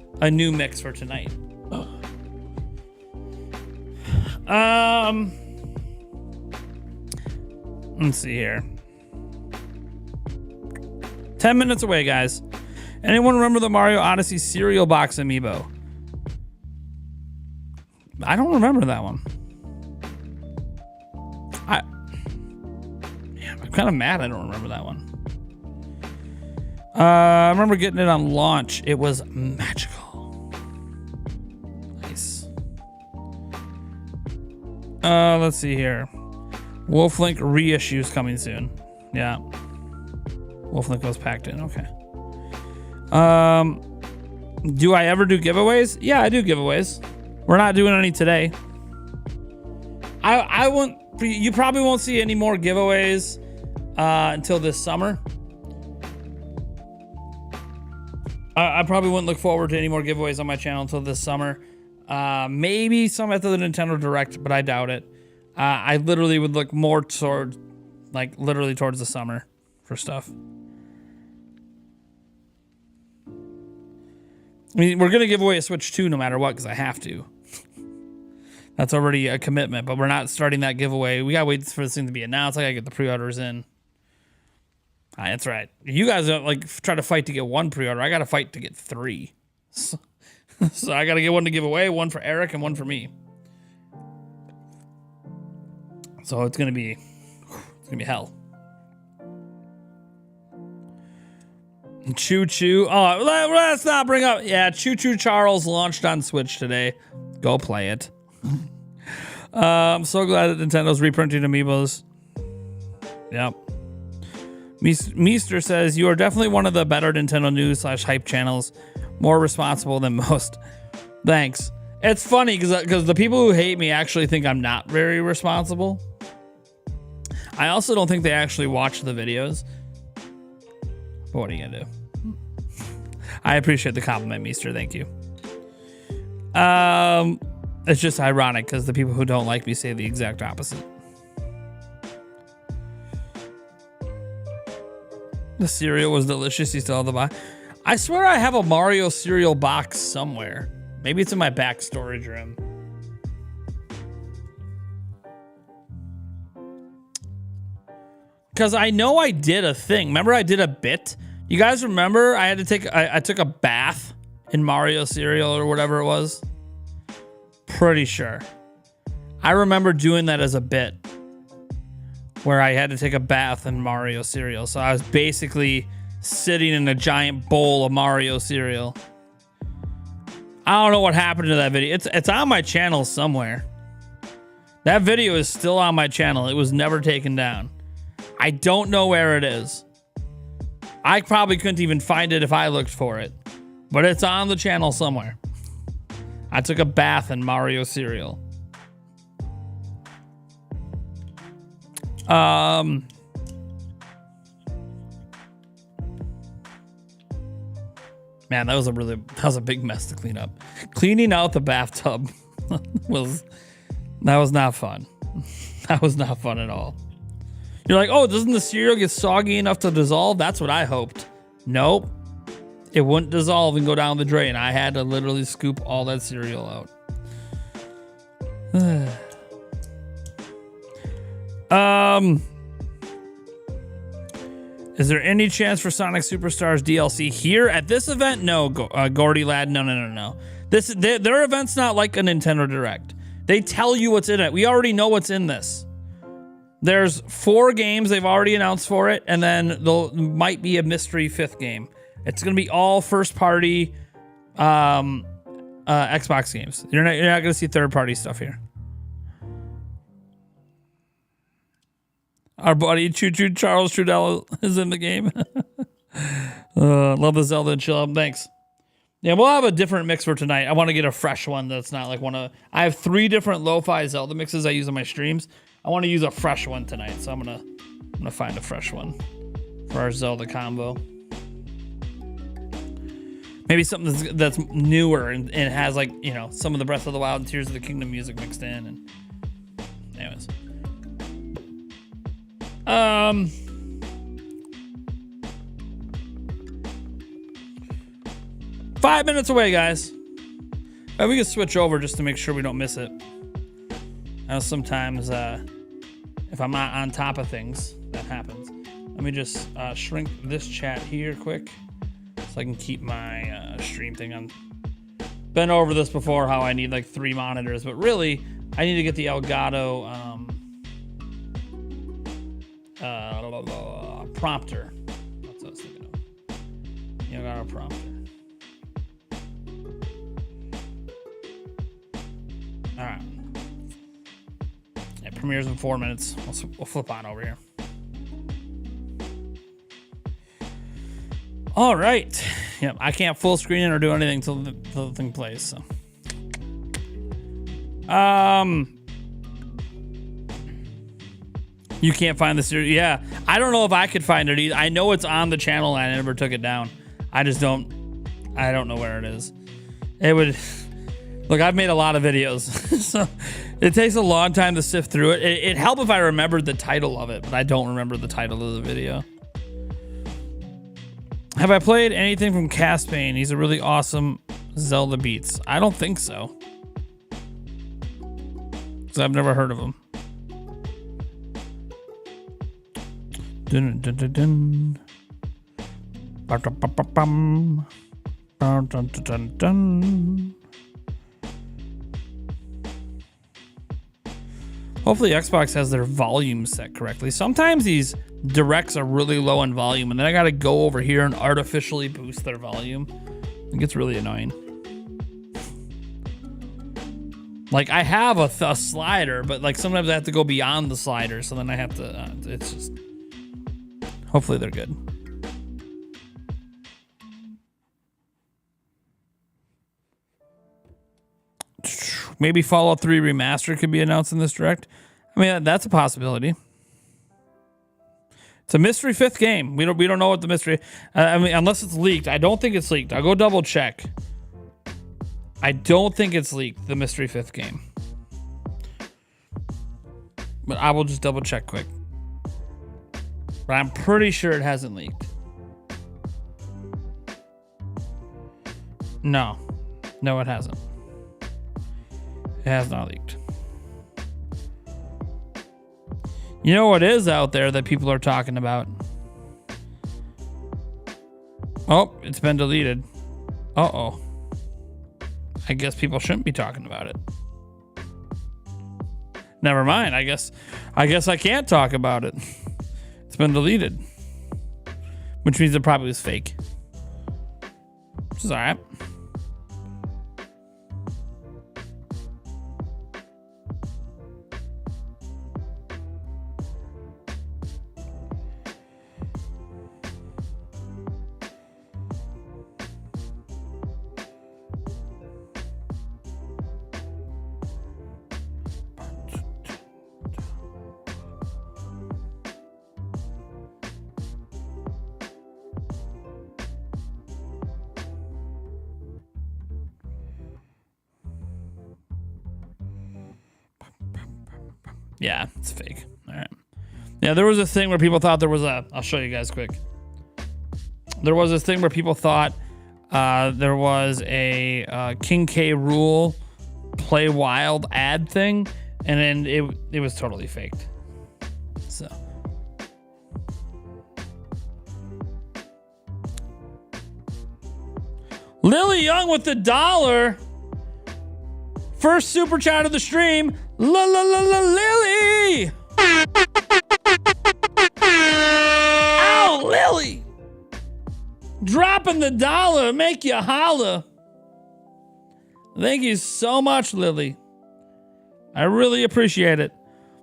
for tonight. Let's see here. 10 minutes away, guys. Anyone remember the Mario Odyssey cereal box amiibo? I don't remember that one. I'm kind of mad I don't remember that one. I remember getting it on launch. It was magical. Nice. Let's see here. Wolf Link reissues coming soon. Yeah. Wolf Link was packed in. Okay. Do I ever do giveaways? Yeah, I do giveaways. We're not doing any today. I won't. You probably won't see any more giveaways until this summer. I probably wouldn't look forward to any more giveaways on my channel until this summer. Maybe some after the Nintendo Direct, but I doubt it. I literally would look more towards the summer for stuff. I mean, we're gonna give away a Switch 2 no matter what, because I have to. That's already a commitment, but we're not starting that giveaway. We gotta wait for this thing to be announced. I gotta get the pre-orders in. That's right. You guys don't like try to fight to get one pre-order. I gotta fight to get 3. So I gotta get one to give away, one for Eric, and one for me. So it's gonna be hell. Choo Choo. Oh, let's not bring up. Yeah, Choo Choo Charles launched on Switch today. Go play it. I'm so glad that Nintendo's reprinting amiibos. Yep. Meester says, you are definitely one of the better Nintendo news / hype channels. More responsible than most. Thanks. It's funny because the people who hate me actually think I'm not very responsible. I also don't think they actually watch the videos. But what are you gonna do? I appreciate the compliment, Meester. Thank you. It's just ironic because the people who don't like me say the exact opposite. The cereal was delicious. You still have the box. I swear I have a Mario cereal box somewhere. Maybe it's in my back storage room. Because I know I did a thing. Remember I did a bit? You guys remember I had to take, I took a bath in Mario cereal or whatever it was? Pretty sure. I remember doing that as a bit where I had to take a bath in Mario cereal. So I was basically sitting in a giant bowl of Mario cereal. I don't know what happened to that video. It's on my channel somewhere. That video is still on my channel. It was never taken down. I don't know where it is. I probably couldn't even find it if I looked for it. But it's on the channel somewhere. I took a bath in Mario cereal. Man, that was a big mess to clean up. Cleaning out the bathtub was not fun. That was not fun at all. You're like, oh, doesn't the cereal get soggy enough to dissolve? That's what I hoped. Nope. It wouldn't dissolve and go down the drain. I had to literally scoop all that cereal out. Is there any chance for Sonic Superstars DLC here at this event? No, Gordy lad. No. Their event's not like a Nintendo Direct. They tell you what's in it. We already know what's in this. There's 4 games they've already announced for it, and then there might be a mystery 5th game. It's gonna be all first-party Xbox games. You're not gonna see third-party stuff here. Our buddy Choo Choo Charles Trudell is in the game. Love the Zelda and chill out. Thanks. Yeah, we'll have a different mix for tonight. I want to get a fresh one that's not like one of. I have 3 different lo-fi Zelda mixes I use on my streams. I want to use a fresh one tonight, so I'm gonna find a fresh one for our Zelda combo. Maybe something that's newer and has like, you know, some of the Breath of the Wild and Tears of the Kingdom music mixed in. And anyways, 5 minutes away, guys. We can switch over just to make sure we don't miss it. I know sometimes if I'm not on top of things, that happens. Let me just shrink this chat here quick so I can keep my stream thing on. Been over this before, how I need like 3 monitors, but really I need to get the Elgato prompter. That's what I was thinking of. The Elgato prompter. All right. It premieres in 4 minutes. We'll flip on over here. All right. Yep. I can't full screen it or do anything until the thing plays. So. You can't find the series. Yeah. I don't know if I could find it either. I know it's on the channel and I never took it down. I don't know where it is. It would. Look, I've made a lot of videos, so it takes a long time to sift through it. It'd help if I remembered the title of it, but I don't remember the title of the video. Have I played anything from Castbane? He's a really awesome Zelda Beats. I don't think so. Because I've never heard of them. Dun, dun, dun, dun. Ba-da-ba-ba-bum. Dun, dun, dun, dun, dun. Hopefully Xbox has their volume set correctly. Sometimes these directs are really low in volume, and then I gotta go over here and artificially boost their volume. It gets really annoying. Like, I have a slider, but like sometimes I have to go beyond the slider, so then I have to, it's just, hopefully they're good. Maybe Fallout 3 Remastered could be announced in this direct. I mean, that's a possibility. It's a mystery 5th game. We don't know what the mystery. I mean, unless it's leaked. I don't think it's leaked. I'll go double check. I don't think it's leaked, the mystery 5th game. But I will just double check quick. But I'm pretty sure it hasn't leaked. No, it hasn't. It has not leaked. You know what is out there that people are talking about? Oh, it's been deleted. Uh-oh. I guess people shouldn't be talking about it. Never mind. I guess I can't talk about it. It's been deleted. Which means it probably was fake. Which is alright. Yeah, it's fake. All right. Yeah, there was a thing where people thought there was a... I'll show you guys quick. There was this thing where people thought there was a King K. Rool Play Wild ad thing, and then it was totally faked. So... Lily Young with the $1. First super chat of the stream. La la la la Lily. Ow, Lily. Dropping the $1 make you holla. Thank you so much, Lily. I really appreciate it.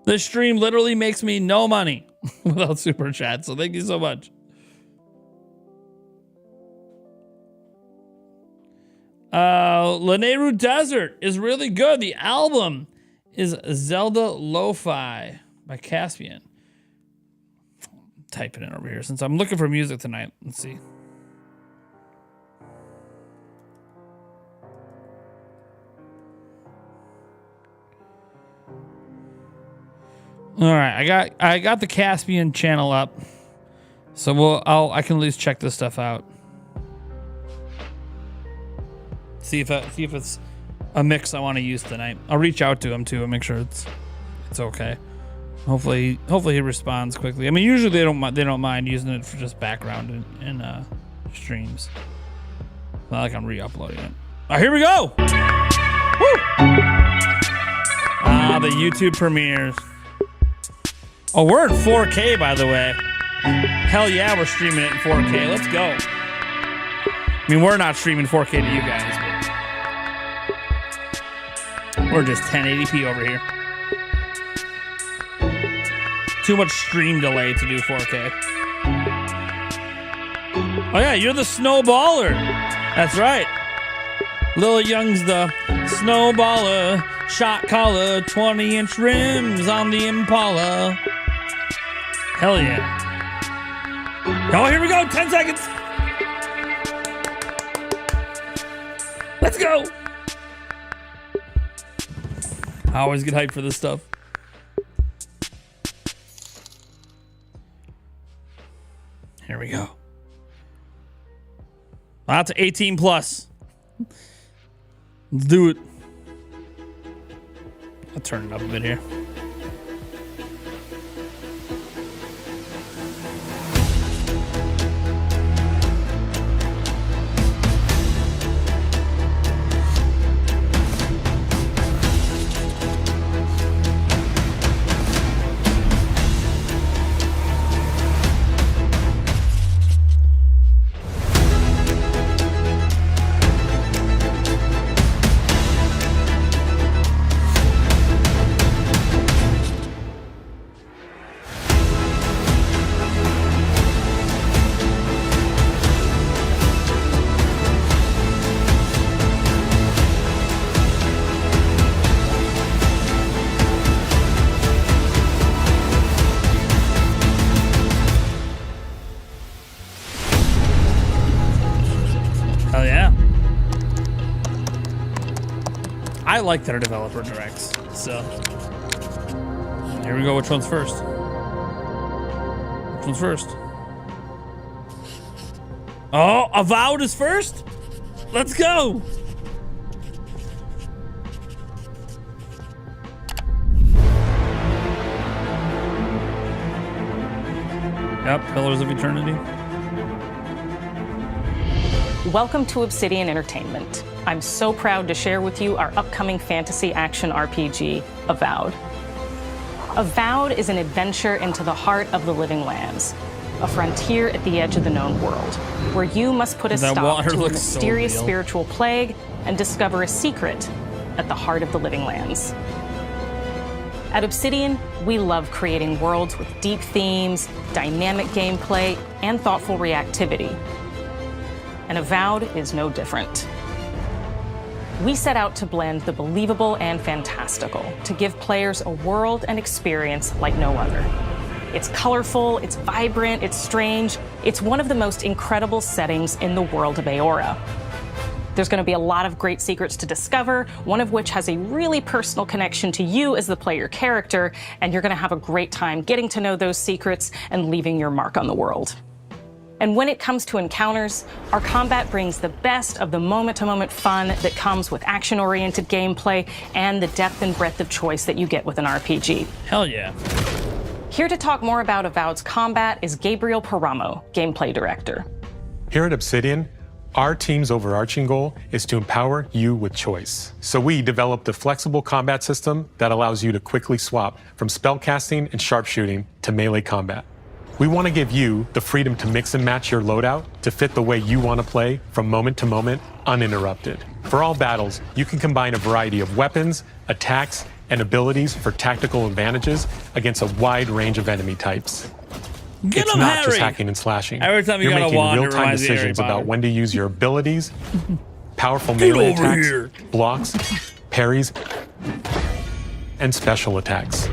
This stream literally makes me no money without super chat, so thank you so much. Laneru Desert is really good. The album is Zelda Lo-Fi by Caspian. Type it in over here since I'm looking for music tonight. Let's see. All right, I got the Caspian channel up, so I can at least check this stuff out. See if it's a mix I want to use tonight. I'll reach out to him too and make sure it's okay. Hopefully he responds quickly. I mean, usually they don't mind using it for just background in streams. Not like I'm re-uploading it. All right, here we go. Woo! The YouTube premieres. Oh, we're in 4K, by the way. Hell yeah, we're streaming it in 4K. Let's go. I mean, we're not streaming 4K to you guys, but we're just 1080p over here. Too much stream delay to do 4K. Oh yeah, you're the snowballer. That's right. Lil Young's the snowballer. Shot collar, 20-inch rims on the Impala. Hell yeah. Oh, here we go. 10 seconds. Let's go. I always get hyped for this stuff. Here we go. That's 18 plus. Let's do it. I'll turn it up a bit here. Hell yeah. I like that our developer directs, so. Here we go, which one's first? Which one's first? Oh, Avowed is first? Let's go! Yep, Pillars of Eternity. Welcome to Obsidian Entertainment. I'm so proud to share with you our upcoming fantasy action RPG, Avowed. Avowed is an adventure into the heart of the living lands, a frontier at the edge of the known world, where you must put a stop to a mysterious spiritual plague and discover a secret at the heart of the living lands. At Obsidian, we love creating worlds with deep themes, dynamic gameplay, and thoughtful reactivity. And Avowed is no different. We set out to blend the believable and fantastical to give players a world and experience like no other. It's colorful, it's vibrant, it's strange. It's one of the most incredible settings in the world of Aora. There's going to be a lot of great secrets to discover, one of which has a really personal connection to you as the player character, and you're going to have a great time getting to know those secrets and leaving your mark on the world. And when it comes to encounters, our combat brings the best of the moment-to-moment fun that comes with action-oriented gameplay and the depth and breadth of choice that you get with an RPG. Hell yeah. Here to talk more about Avowed's combat is Gabriel Paramo, Gameplay Director. Here at Obsidian, our team's overarching goal is to empower you with choice. So we developed a flexible combat system that allows you to quickly swap from spellcasting and sharpshooting to melee combat. We want to give you the freedom to mix and match your loadout to fit the way you want to play from moment to moment, uninterrupted. For all battles, you can combine a variety of weapons, attacks, and abilities for tactical advantages against a wide range of enemy types. It's not just hacking and slashing. Every time you're making wand, real-time decisions about when to use your abilities, powerful melee attacks, blocks, parries, and special attacks.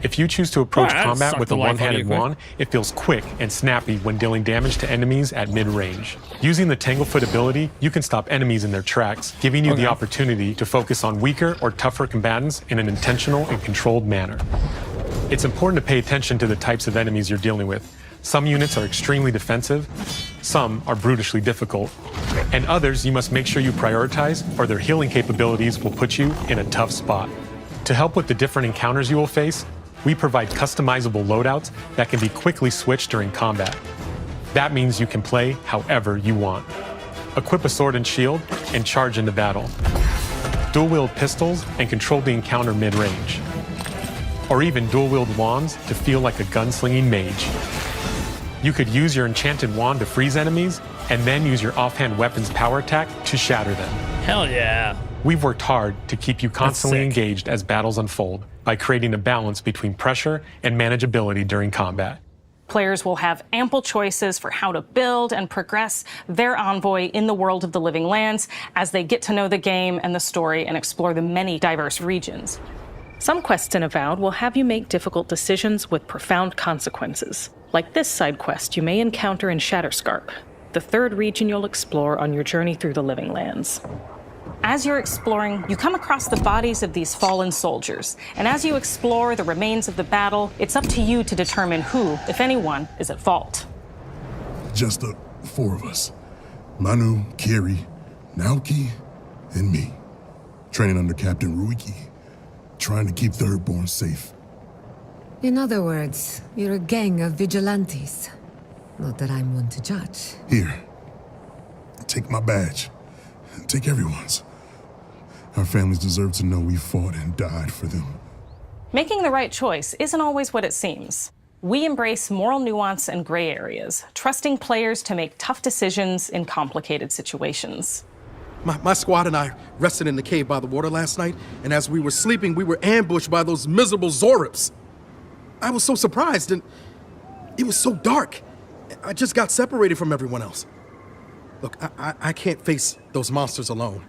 If you choose to approach combat with a one-handed wand, it feels quick and snappy when dealing damage to enemies at mid-range. Using the Tanglefoot ability, you can stop enemies in their tracks, giving you the opportunity to focus on weaker or tougher combatants in an intentional and controlled manner. It's important to pay attention to the types of enemies you're dealing with. Some units are extremely defensive, some are brutishly difficult, and others you must make sure you prioritize, or their healing capabilities will put you in a tough spot. To help with the different encounters you will face, we provide customizable loadouts that can be quickly switched during combat. That means you can play however you want. Equip a sword and shield and charge into battle. Dual-wield pistols and control the encounter mid-range. Or even dual-wield wands to feel like a gunslinging mage. You could use your enchanted wand to freeze enemies, and then use your offhand weapon's power attack to shatter them. Hell yeah. We've worked hard to keep you constantly engaged as battles unfold by creating a balance between pressure and manageability during combat. Players will have ample choices for how to build and progress their envoy in the world of the living lands as they get to know the game and the story and explore the many diverse regions. Some quests in Avowed will have you make difficult decisions with profound consequences, like this side quest you may encounter in Shatterscarp, the third region you'll explore on your journey through the living lands. As you're exploring, you come across the bodies of these fallen soldiers, and as you explore the remains of the battle, it's up to you to determine who, if anyone, is at fault. Just the four of us. Manu, Kiri, Naoki, and me. Training under Captain Ruiki. Trying to keep Thirdborn safe. In other words, you're a gang of vigilantes. Not that I'm one to judge. Here. Take my badge. Take everyone's. Our families deserve to know we fought and died for them. Making the right choice isn't always what it seems. We embrace moral nuance and gray areas, trusting players to make tough decisions in complicated situations. My squad and I rested in the cave by the water last night, and as we were sleeping, we were ambushed by those miserable Zorips. I was so surprised, and it was so dark. I just got separated from everyone else. Look, I can't face those monsters alone,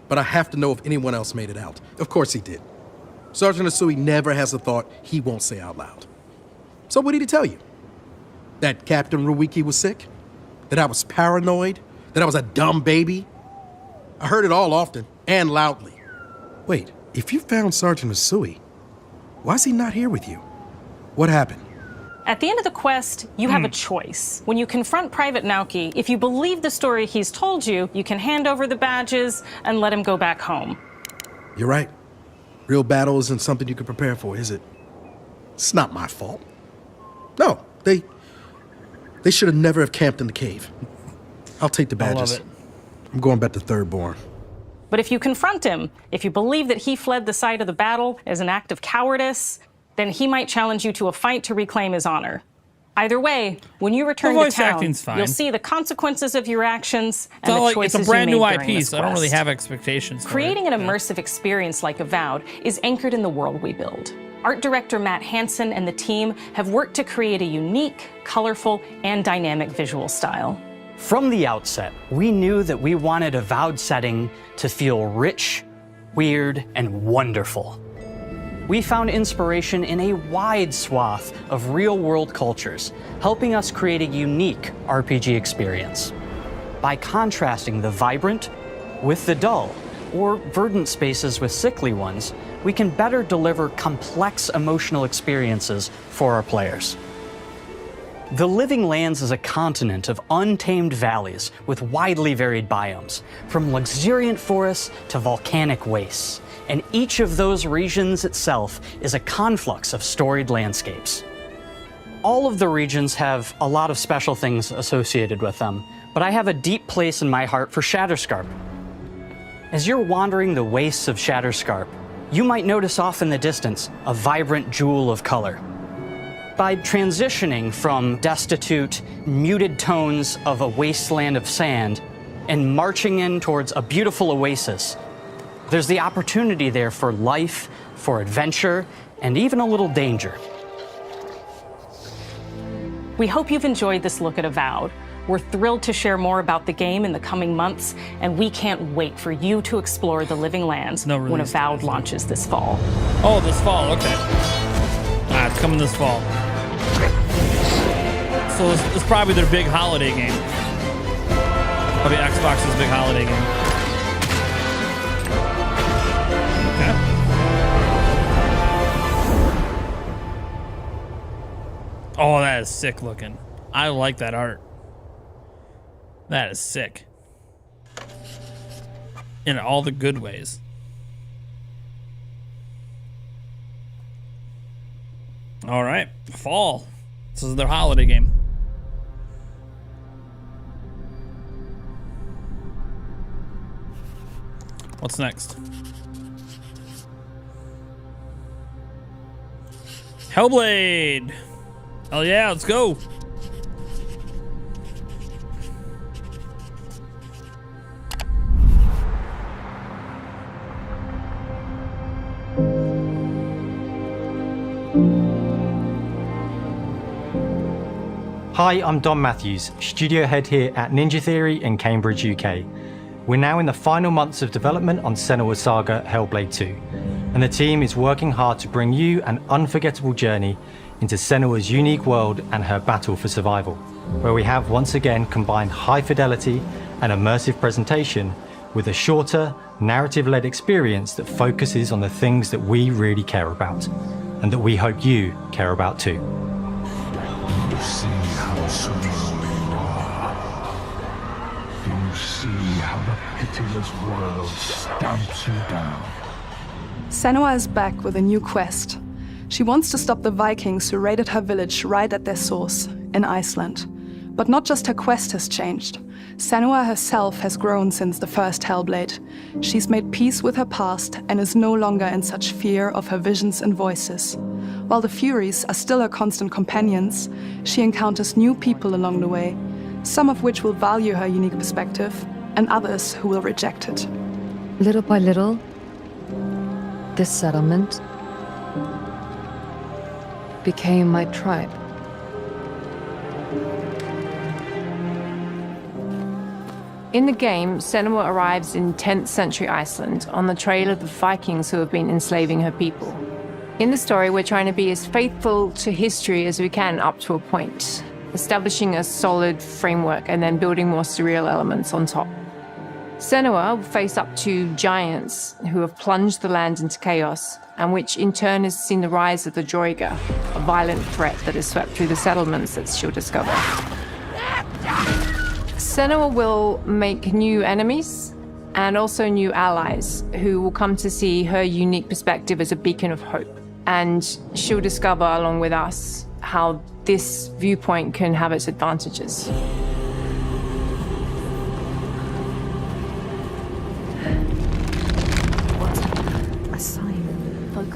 but I have to know if anyone else made it out. Of course he did. Sergeant Asui never has a thought he won't say out loud. So what did he tell you? That Captain Ruiki was sick? That I was paranoid? That I was a dumb baby? I heard it all often and loudly. Wait, if you found Sergeant Asui, why is he not here with you? What happened? At the end of the quest, you have a choice. When you confront Private Naoki, if you believe the story he's told you, you can hand over the badges and let him go back home. You're right. Real battle isn't something you can prepare for, is it? It's not my fault. No, they should have never have camped in the cave. I'll take the badges. I love it. I'm going back to Thirdborn. But if you confront him, if you believe that he fled the site of the battle as an act of cowardice, then he might challenge you to a fight to reclaim his honor. Either way, when you return to town, you'll see the consequences of your actions and the choices it's a brand you new made during IP, this so I don't really quest. have expectations for Creating it. an immersive experience like Avowed is anchored in the world we build. Art director Matt Hansen and the team have worked to create a unique, colorful, and dynamic visual style. From the outset, we knew that we wanted Avowed setting to feel rich, weird, and wonderful. We found inspiration in a wide swath of real-world cultures, helping us create a unique RPG experience. By contrasting the vibrant with the dull, or verdant spaces with sickly ones, we can better deliver complex emotional experiences for our players. The Living Lands is a continent of untamed valleys with widely varied biomes, from luxuriant forests to volcanic wastes, and each of those regions itself is a conflux of storied landscapes. All of the regions have a lot of special things associated with them, but I have a deep place in my heart for Shatterscarp. As you're wandering the wastes of Shatterscarp, you might notice off in the distance a vibrant jewel of color. By transitioning from destitute, muted tones of a wasteland of sand and marching in towards a beautiful oasis, there's the opportunity there for life, for adventure, and even a little danger. We hope you've enjoyed this look at Avowed. We're thrilled to share more about the game in the coming months, and we can't wait for you to explore the Living Lands when Avowed launches this fall. Oh, this fall, okay. It's coming this fall. So this is probably their big holiday game. Probably Xbox's big holiday game. Okay. Oh, that is sick looking. I like that art. That is sick. In all the good ways. All right, fall. This is their holiday game. What's next? Hellblade. Oh yeah, let's go. Hi, I'm Dom Matthews, studio head here at Ninja Theory in Cambridge, UK. We're now in the final months of development on Senua's Saga Hellblade 2, and the team is working hard to bring you an unforgettable journey into Senua's unique world and her battle for survival, where we have once again combined high fidelity and immersive presentation with a shorter, narrative-led experience that focuses on the things that we really care about, and that we hope you care about too. You see how strong you are. You how the pitiless world stamps you down. Senua is back with a new quest. She wants to stop the Vikings who raided her village right at their source, in Iceland. But not just her quest has changed. Senua herself has grown since the first Hellblade. She's made peace with her past and is no longer in such fear of her visions and voices. While the Furies are still her constant companions, she encounters new people along the way, some of which will value her unique perspective, and others who will reject it. Little by little, this settlement became my tribe. In the game, Senua arrives in 10th century Iceland on the trail of the Vikings who have been enslaving her people. In the story, we're trying to be as faithful to history as we can up to a point, establishing a solid framework and then building more surreal elements on top. Senua will face up to giants who have plunged the land into chaos, and which in turn has seen the rise of the Droiga, a violent threat that has swept through the settlements that she'll discover. Senua will make new enemies and also new allies who will come to see her unique perspective as a beacon of hope. And she'll discover, along with us, how this viewpoint can have its advantages.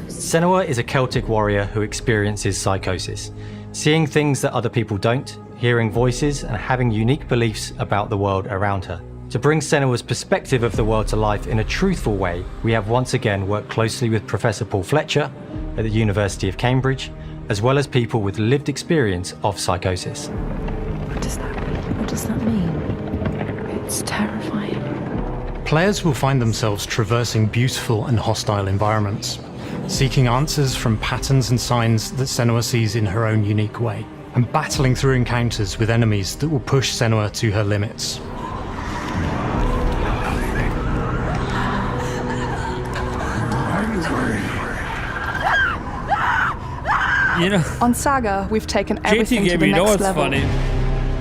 Senua is a Celtic warrior who experiences psychosis, seeing things that other people don't, hearing voices, and having unique beliefs about the world around her. To bring Senua's perspective of the world to life in a truthful way, we have once again worked closely with Professor Paul Fletcher at the University of Cambridge, as well as people with lived experience of psychosis. What does that mean? It's terrifying. Players will find themselves traversing beautiful and hostile environments, seeking answers from patterns and signs that Senua sees in her own unique way, and battling through encounters with enemies that will push Senua to her limits. You know, on Saga, we've taken everything to the you know next what's level. funny?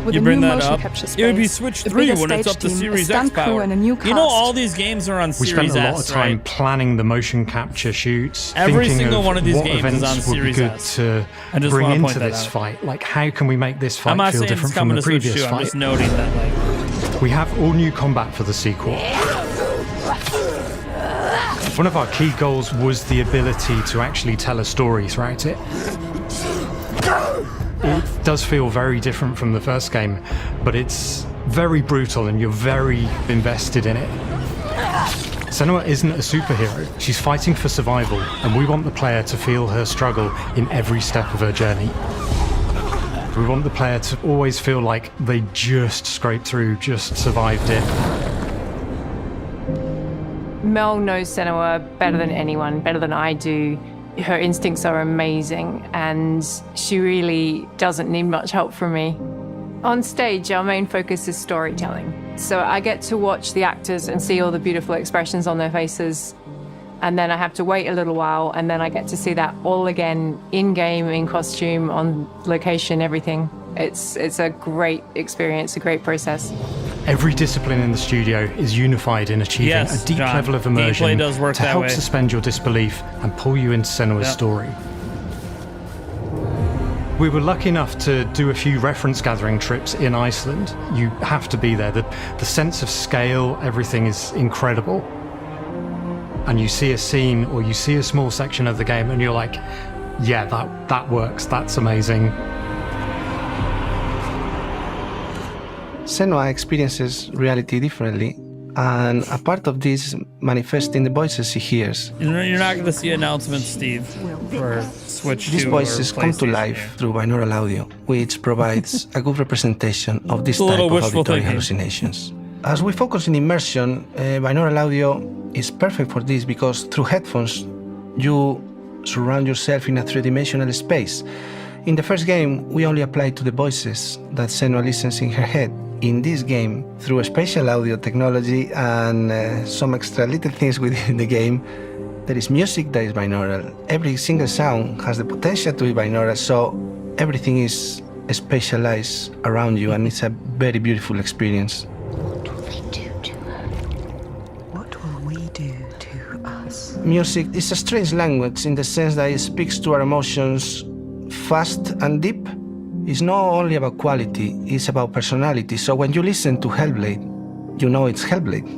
With You a bring new that motion up. capture space, It would be Switch a 3 bigger when it's stage up to team, Series a X stunt crew, power. and a new You know, cast. all these games are on We Series spent a lot S, of time right? planning the motion capture shoots, Every thinking single of one of these what games is events on would Series be good S. to I just bring wanna into point that this out. fight. Like, how can we make this I'm fight not feel saying it's different from coming the to Switch previous 2, I'm fight? just noting that, like... We have all new combat for the sequel. One of our key goals was the ability to actually tell a story throughout it. It does feel very different from the first game, but it's very brutal and you're very invested in it. Senua isn't a superhero. She's fighting for survival, and we want the player to feel her struggle in every step of her journey. We want the player to always feel like they just scraped through, just survived it. Mel knows Senua better than anyone, better than I do. Her instincts are amazing, and she really doesn't need much help from me. On stage, our main focus is storytelling. So I get to watch the actors and see all the beautiful expressions on their faces, and then I have to wait a little while, and then I get to see that all again, in-game, in costume, on location, everything. It's a great experience, a great process. Every discipline in the studio is unified in achieving a deep John, level of gameplay immersion does work to that help way. suspend your disbelief and pull you into Senua's story. We were lucky enough to do a few reference gathering trips in Iceland. You have to be there. The sense of scale, everything is incredible. And you see a scene or you see a small section of the game and you're like, yeah, that works, that's amazing. Senua experiences reality differently, and a part of this manifests in the voices she hears. You're not going to see announcements, Steve, for Switch 2 These voices or come to PlayStation life through binaural audio, which provides a good representation of this It's a type little of wishful auditory thinking. hallucinations. As we focus in immersion, binaural audio is perfect for this because through headphones, you surround yourself in a three-dimensional space. In the first game, we only applied to the voices that Senua listens in her head. In this game, through a spatial audio technology and some extra little things within the game, there is music that is binaural. Every single sound has the potential to be binaural, so everything is spatialized around you, and it's a very beautiful experience. do to us? Music is a strange language in the sense that it speaks to our emotions fast and deep. It's not only about quality, it's about personality. So when you listen to Hellblade, you know it's Hellblade.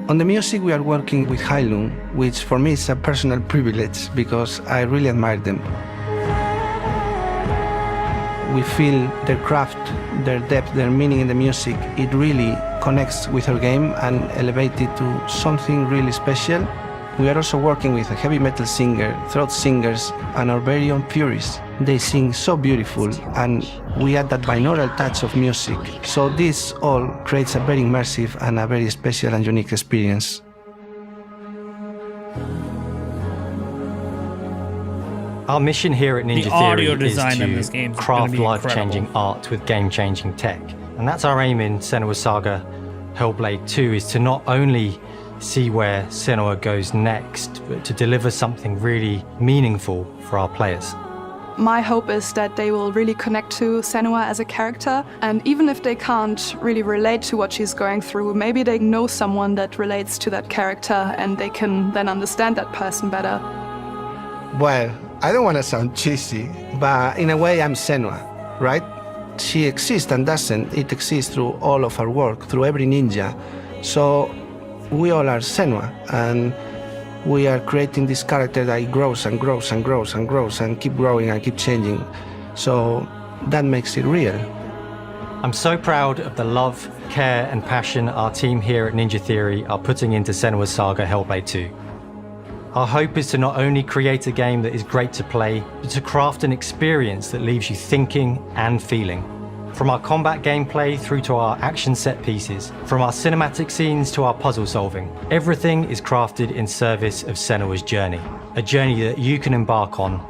On the music, we are working with Heilung, which for me is a personal privilege because I really admire them. We feel their craft, their depth, their meaning in the music. It really connects with our game and elevates it to something really special. We are also working with a heavy metal singer, throat singers, and our very own Furies. They sing so beautiful, and we add that binaural touch of music. So this all creates a very immersive and a very special and unique experience. Our mission here at Ninja The Theory audio is design in this to game is craft gonna be life-changing art with game-changing tech. And that's our aim in Senua's Saga Hellblade 2, is to not only see where Senua goes next, but to deliver something really meaningful for our players. My hope is that they will really connect to Senua as a character, and even if they can't really relate to what she's going through, maybe they know someone that relates to that character and they can then understand that person better. Well, I don't want to sound cheesy, but in a way I'm Senua, right? She exists and doesn't. It exists through all of our work, through every ninja. So we all are Senua, and we are creating this character that grows and grows and grows and grows and keep growing and keep changing. So that makes it real. I'm so proud of the love, care, and passion our team here at Ninja Theory are putting into Senua's Saga Hellblade 2. Our hope is to not only create a game that is great to play, but to craft an experience that leaves you thinking and feeling. From our combat gameplay through to our action set pieces, from our cinematic scenes to our puzzle solving, everything is crafted in service of Senua's journey. A journey that you can embark on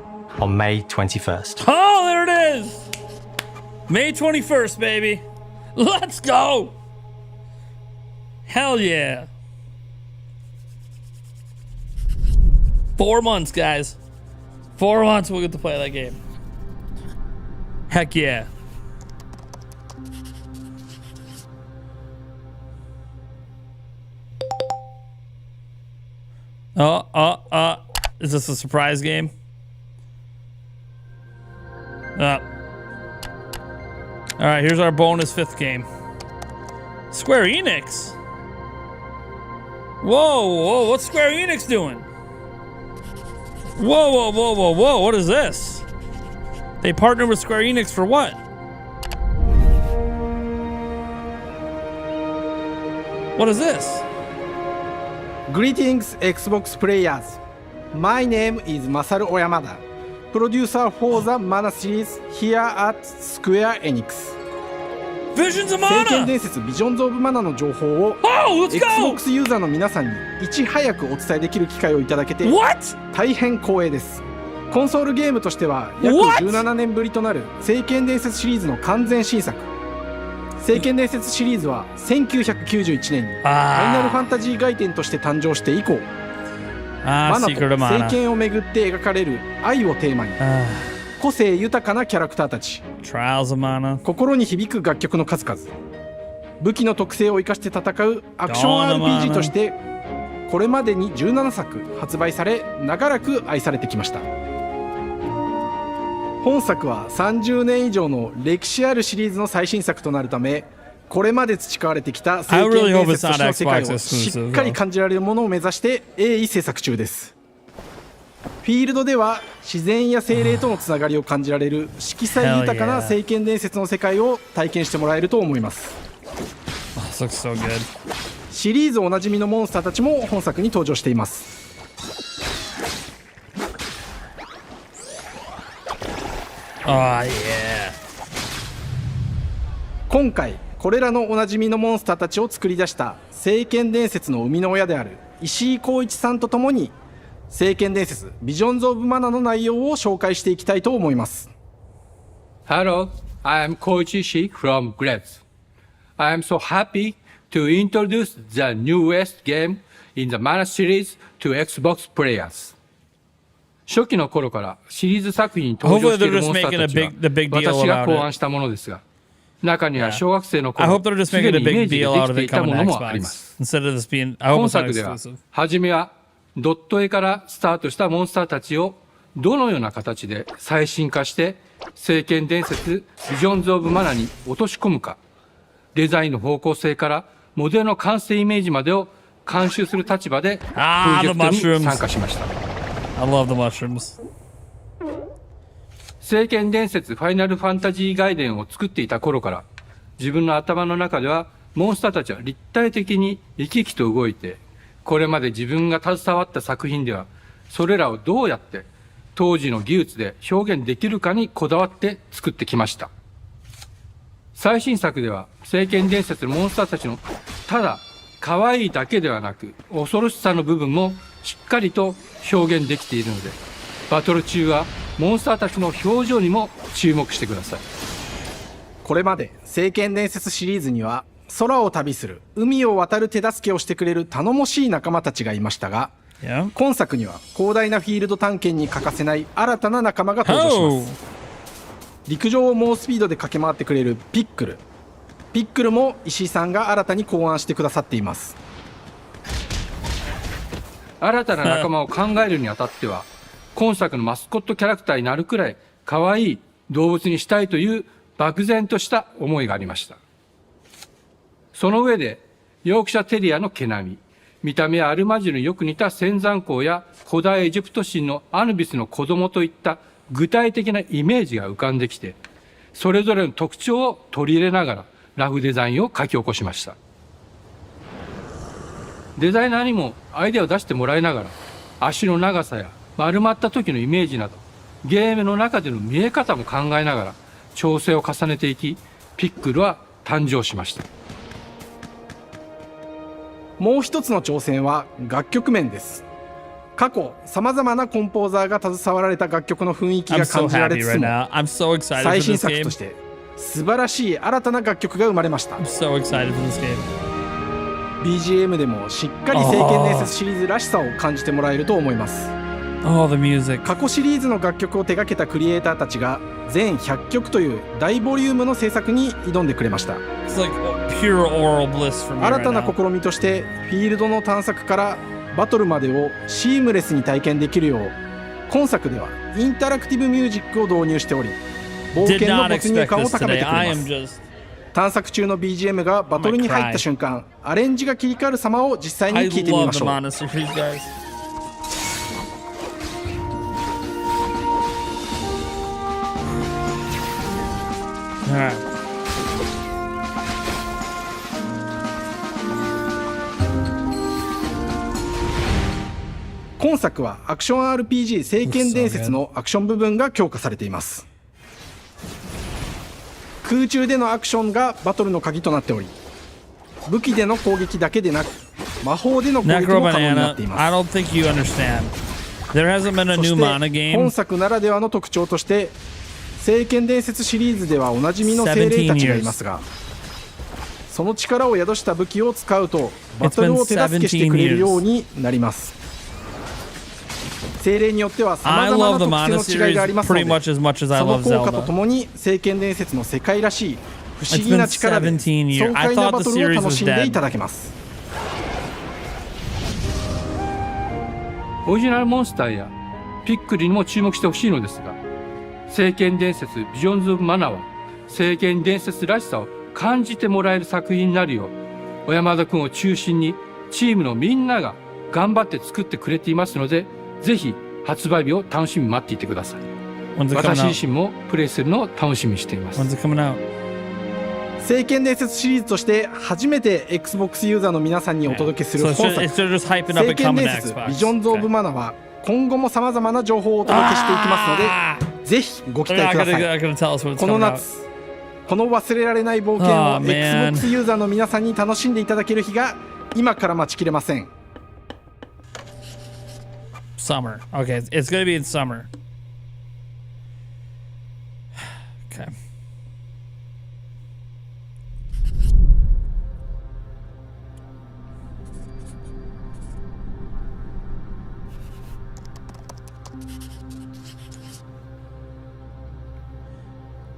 May 21st. Oh, there it is! May 21st, baby. Let's go! Hell yeah. 4 months, guys. 4 months we'll get to play that game. Heck yeah. Is this a surprise game? All right, here's our bonus 5th game. Square Enix. Whoa, what's Square Enix doing? Whoa, what is this? They partnered with Square Enix for what? What is this? Greetings, Xbox players. My name is Masaru Oyamada, producer for the Mana series here at Square Enix. Visions of Mana! 聖剣伝説 Visions of Mana の情報を Xbox ユーザーの皆さんにいち早くお伝えできる機会をいただけて大変光栄です。コンソールゲームとしては約17年ぶりとなる聖剣伝説シリーズの完全新作。聖剣伝説シリーズは1991年にファイナルファンタジー外伝として誕生して以降、マナと聖剣をめぐって描かれる愛をテーマに個性豊かなキャラクターたち、心に響く楽曲の数々、武器の特性を生かして戦うアクション RPG としてこれまでに17作発売され長らく愛されてきました。本作は30年以上の歴史あるシリーズの最新作となるため、これまで培われてきた聖剣伝説としての世界をしっかり感じられるものを目指して鋭意制作中です。フィールドでは自然や精霊とのつながりを感じられる色彩豊かな聖剣伝説の世界を体験してもらえると思います。シリーズおなじみのモンスターたちも本作に登場しています。今回これらのおなじみのモンスターたちを作り出した聖剣伝説の生みの親である石井浩一さんとともに聖剣伝説 Visions of Mana の内容を紹介していきたいと思います。 Hello, I am Koichi Ishii from Gretz. I am so happy to introduce the newest game in the Mana series to Xbox players. 初期の頃からシリーズ作品に登場しているモンスターたちは私が考案したものですが、中には小学生の I 頃 hope they're just すで making に a イメー big ジで deal で out き of て it いた coming も to のもありま Xbox す。 instead of this being. I hope 本 it's not 作では exclusive. 初めはドット絵からスタートしたモンスターたちをどのような形で最新化して聖剣伝説ビジョンズ・オブ・マナに落とし込むか、デザインの方向性からモデルの完成イメージまでを監修する立場でプロジェクトに参加しました。 I love the mushrooms. 聖剣伝説ファイナルファンタジー外伝を作っていた頃から自分の頭の中ではモンスターたちは立体的に生き生きと動いて、これまで自分が携わった作品ではそれらをどうやって当時の技術で表現できるかにこだわって作ってきました。最新作では聖剣伝説のモンスターたちのただ可愛いだけではなく恐ろしさの部分もしっかりと表現できているので、バトル中はモンスターたちの表情にも注目してください。これまで聖剣伝説シリーズには空を旅する、海を渡る手助けをしてくれる頼もしい仲間たちがいましたが、今作には広大なフィールド探検に欠かせない新たな仲間が登場します。陸上を猛スピードで駆け回ってくれるピックルも石井さんが新たに考案してくださっています。新たな仲間を考えるにあたっては今作のマスコットキャラクターになるくらい可愛い動物にしたいという漠然とした思いがありました。その上でヨークシャテリアの毛並み、見た目はアルマジルによく似た仙山港や古代エジプト神のアヌビスの子供といった具体的なイメージが浮かんできて、それぞれの特徴を取り入れながらラフデザインを書き起こしました。デザイナーにもアイデアを出してもらいながら、足の長さや丸まった時のイメージなどゲームの中での見え方も考えながら調整を重ねていき、ピックルは誕生しました。もう一つの挑戦は楽曲面です。過去さまざまなコンポーザーが携わられた楽曲の雰囲気が感じられつつも、最新作として素晴らしい新たな楽曲が生まれました。 BGM でもしっかり聖剣伝説シリーズらしさを感じてもらえると思います。過去シリーズの楽曲を手掛けたクリエイターたちが全100曲という大ボリュームの制作に挑んでくれました。新たな試みとしてフィールドの探索からバトルまでをシームレスに体験できるよう、今作ではインタラクティブミュージックを導入しており、冒険の没入感を高めてくれます。探索中の BGM がバトルに入った瞬間、アレンジが切り替わる様を実際に聞いてみましょう。今作はアクション RPG 聖剣伝説のアクション部分が強化されています。空中でのアクションがバトルの鍵となっており、武器での攻撃だけでなく魔法での攻撃も可能になっています。そして本作ならではの特徴として聖剣伝説シリーズではおなじみの精霊たちがいますが、その力を宿した武器を使うとバトルを手助けしてくれるようになります。精霊によってはさまざまな特性の違いがありますので、その効果とともに聖剣伝説の世界らしい不思議な力で爽快なバトルを楽しんでいただけます。オリジナルモンスターやピックリにも注目してほしいのですが、聖剣伝説ビジョンズ・オブ・マナは聖剣伝説らしさを感じてもらえる作品になるよう、小山田君を中心にチームのみんなが頑張って作ってくれていますので、ぜひ発売日を楽しみに待っていてください。私自身もプレイするのを楽しみにしています。聖剣伝説シリーズとして初めて Xbox ユーザーの皆さんにお届けする本作、聖剣伝説ビジョンズ・オブ・マナは今後もさまざまな情報をお届けしていきますので、ぜひご期待ください。この夏、この忘れられない冒険を Xbox ユーザーの皆さんに楽しんでいただける日が今から待ちきれません。Summer. Okay, it's gonna be in summer. Okay.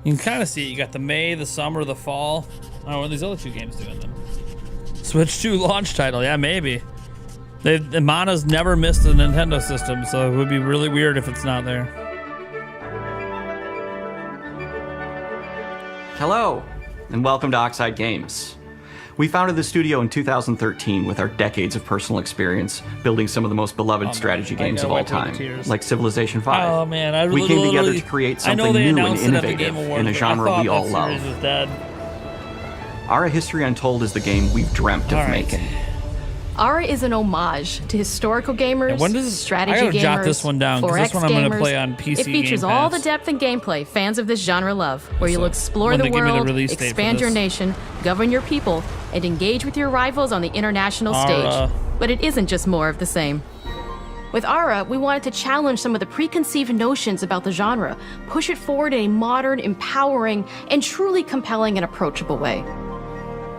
You can kind of see it. You got the May, the summer, the fall. Oh, what are these other two games doing then? Switch 2 launch title. Yeah, maybe. Mana's never missed a Nintendo system, so it would be really weird if it's not there. Hello, and welcome to Oxide Games. We founded the studio in 2013 with our decades of personal experience building some of the most beloved strategy games of all time, like Civilization V. Oh man, we came together to create something new and innovative in a genre we all love. Ara History Untold is the game we've dreamt of making. Ara is an homage to historical gamers, strategy I gotta gamers, jot this one down, 'cause 4X this one I'm gonna gamers. play on PC It features Game all Pass. the depth and gameplay fans of this genre love, where you'll explore when the they give me the world, release date for expand your this. nation, govern your people, and engage with your rivals on the international Ara. stage. But it isn't just more of the same. With Ara, we wanted to challenge some of the preconceived notions about the genre, push it forward in a modern, empowering, and truly compelling and approachable way.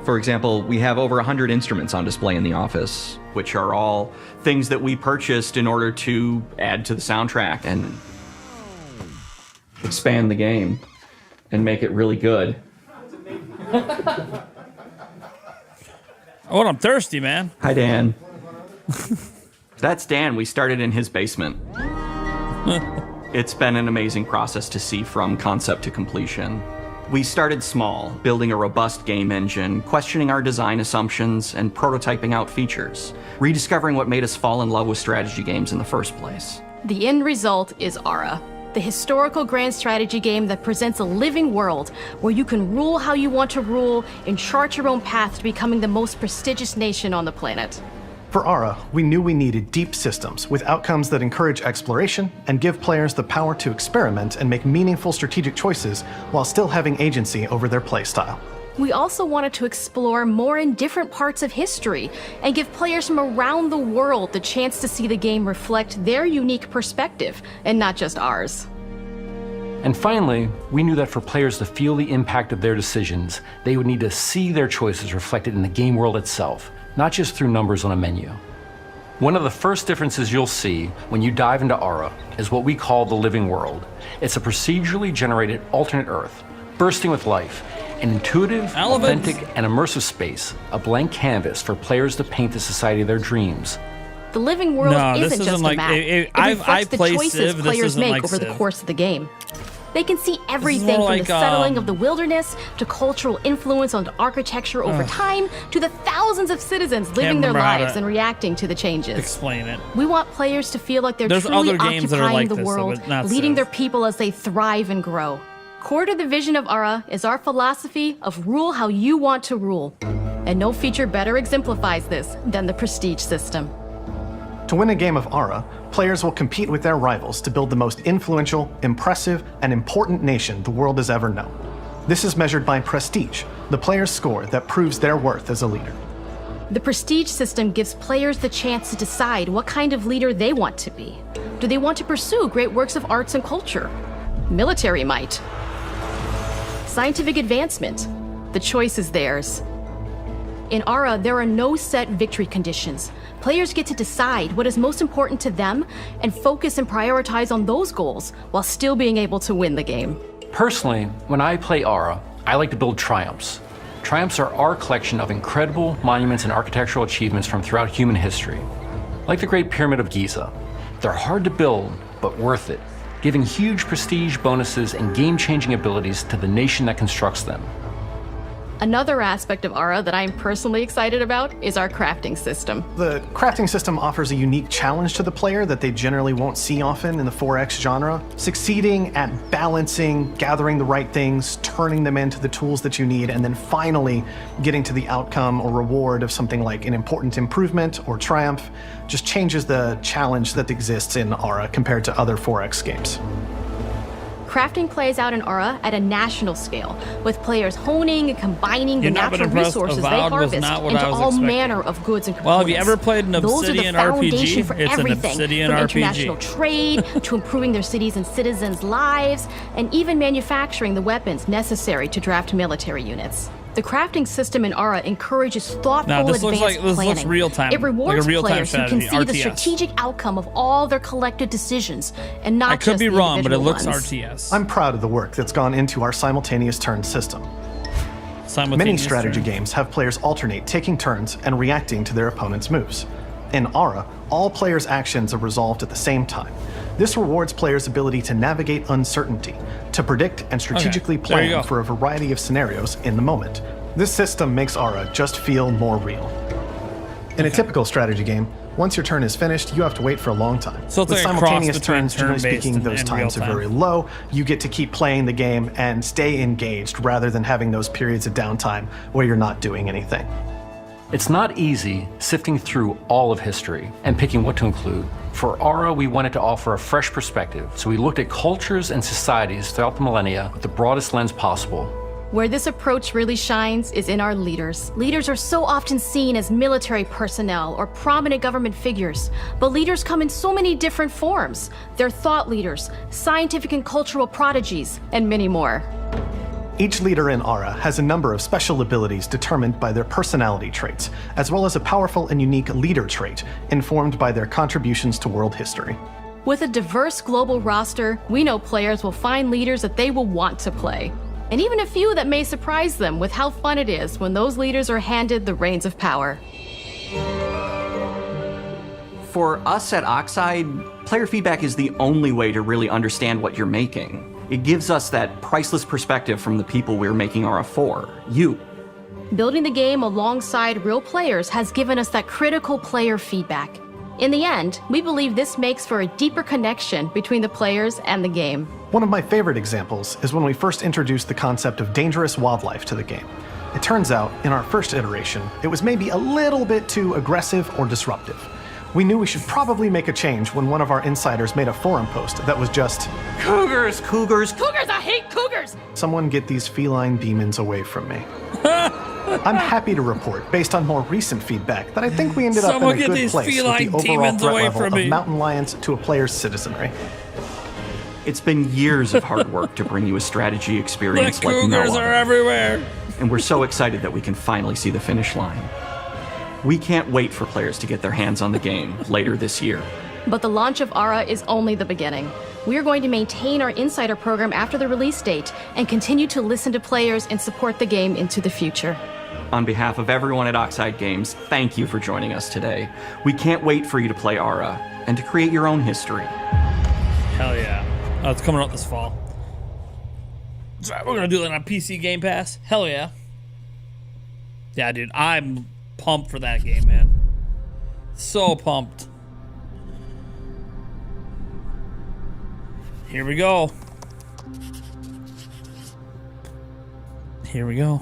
For example, we have over 100 instruments on display in the office, which are all things that we purchased in order to add to the soundtrack and expand the game and make it really good. Oh, I'm thirsty, man. Hi, Dan. That's Dan. We started in his basement. It's been an amazing process to see from concept to completion. We started small, building a robust game engine, questioning our design assumptions, and prototyping out features, rediscovering what made us fall in love with strategy games in the first place. The end result is Ara, the historical grand strategy game that presents a living world where you can rule how you want to rule and chart your own path to becoming the most prestigious nation on the planet. For Ara, we knew we needed deep systems with outcomes that encourage exploration and give players the power to experiment and make meaningful strategic choices while still having agency over their playstyle. We also wanted to explore more in different parts of history and give players from around the world the chance to see the game reflect their unique perspective and not just ours. And finally, we knew that for players to feel the impact of their decisions, they would need to see their choices reflected in the game world itself, not just through numbers on a menu. One of the first differences you'll see when you dive into Ara is what we call the living world. It's a procedurally generated alternate Earth, bursting with life, an intuitive, authentic, and immersive space, a blank canvas for players to paint the society of their dreams. The living world No, this isn't isn't just like- a map. It I reflects the play choices Civ, this players isn't make like over the Civ. course of the game. They can see everything more from like, the settling of the wilderness to cultural influence on architecture over Ugh. time to the thousands of citizens living their remember how lives to and reacting to the changes. Explain it. We want players to feel like they're There's truly other games that are occupying like the this, though, world, but not leading Civ. their people as they thrive and grow. Core to the vision of Ara is our philosophy of rule how you want to rule. And no feature better exemplifies this than the prestige system. To win a game of Ara, players will compete with their rivals to build the most influential, impressive, and important nation the world has ever known. This is measured by prestige, the player's score that proves their worth as a leader. The prestige system gives players the chance to decide what kind of leader they want to be. Do they want to pursue great works of arts and culture? Military might? Scientific advancement? The choice is theirs. In Ara, there are no set victory conditions. Players get to decide what is most important to them and focus and prioritize on those goals while still being able to win the game. Personally, when I play Ara, I like to build triumphs. Triumphs are our collection of incredible monuments and architectural achievements from throughout human history. Like the Great Pyramid of Giza. They're hard to build, but worth it, giving huge prestige bonuses and game-changing abilities to the nation that constructs them. Another aspect of Ara that I'm personally excited about is our crafting system. The crafting system offers a unique challenge to the player that they generally won't see often in the 4X genre. Succeeding at balancing, gathering the right things, turning them into the tools that you need, and then finally getting to the outcome or reward of something like an important improvement or triumph just changes the challenge that exists in Ara compared to other 4X games. Crafting plays out in Ara at a national scale, with players honing and combining the You're not natural impressed? resources they Avowed was harvest not what into I was all expecting. manner of goods and components. Well, have you ever played an Those are the Obsidian foundation RPG? for It's an everything, Obsidian from RPG. international trade to improving their cities and citizens' lives, and even manufacturing the weapons necessary to draft military units. The crafting system in Ara encourages thoughtful, this looks advanced like planning. real-time, It rewards like a real-time players who can strategy, see the RTS. strategic outcome of all their collective decisions, and not I just could be the wrong, but it individual looks ones. RTS. I'm proud of the work that's gone into our simultaneous turn system. Many Simultaneous strategy turn. games have players alternate taking turns and reacting to their opponent's moves. In Ara, all players' actions are resolved at the same time. This rewards players' ability to navigate uncertainty, to predict and strategically there you go. plan for a variety of scenarios in the moment. This system makes Ara just feel more real. In a typical strategy game, once your turn is finished, you have to wait for a long time. So it's With like a cross simultaneous between turns, generally turn-based speaking, those and times are real-time. very low. You get to keep playing the game and stay engaged rather than having those periods of downtime where you're not doing anything. It's not easy sifting through all of history and picking what to include. For Ara, we wanted to offer a fresh perspective, so we looked at cultures and societies throughout the millennia with the broadest lens possible. Where this approach really shines is in our leaders. Leaders are so often seen as military personnel or prominent government figures, but leaders come in so many different forms. They're thought leaders, scientific and cultural prodigies, and many more. Each leader in Ara has a number of special abilities determined by their personality traits, as well as a powerful and unique leader trait informed by their contributions to world history. With a diverse global roster, we know players will find leaders that they will want to play. And even a few that may surprise them with how fun it is when those leaders are handed the reins of power. For us at Oxide, player feedback is the only way to really understand what you're making. It gives us that priceless perspective from the people we're making Ara for, you. Building the game alongside real players has given us that critical player feedback. In the end, we believe this makes for a deeper connection between the players and the game. One of my favorite examples is when we first introduced the concept of dangerous wildlife to the game. It turns out, in our first iteration, it was maybe a little bit too aggressive or disruptive. We knew we should probably make a change when one of our insiders made a forum post that was just, "Cougars, cougars, Cougars, I hate cougars! "Someone get these feline demons away from me." I'm happy to report, based on more recent feedback, that I think we ended up Someone in a get good these place with the feline overall demons threat away level from of me. mountain lions to a player's citizenry. It's been years of hard work to bring you a strategy The experience like no cougars other. are everywhere. And we're so excited that we can finally see the finish line. We can't wait for players to get their hands on the game later this year. But the launch of Ara is only the beginning. We are going to maintain our insider program after the release date and continue to listen to players and support the game into the future. On behalf of everyone at Oxide Games, thank you for joining us today. We can't wait for you to play Ara and to create your own history. Hell yeah. Oh, it's coming out this fall. That's right, we're gonna do it on PC Game Pass. Hell yeah. Yeah, dude, I'm pumped for that game, man. So pumped. Here we go. Here we go.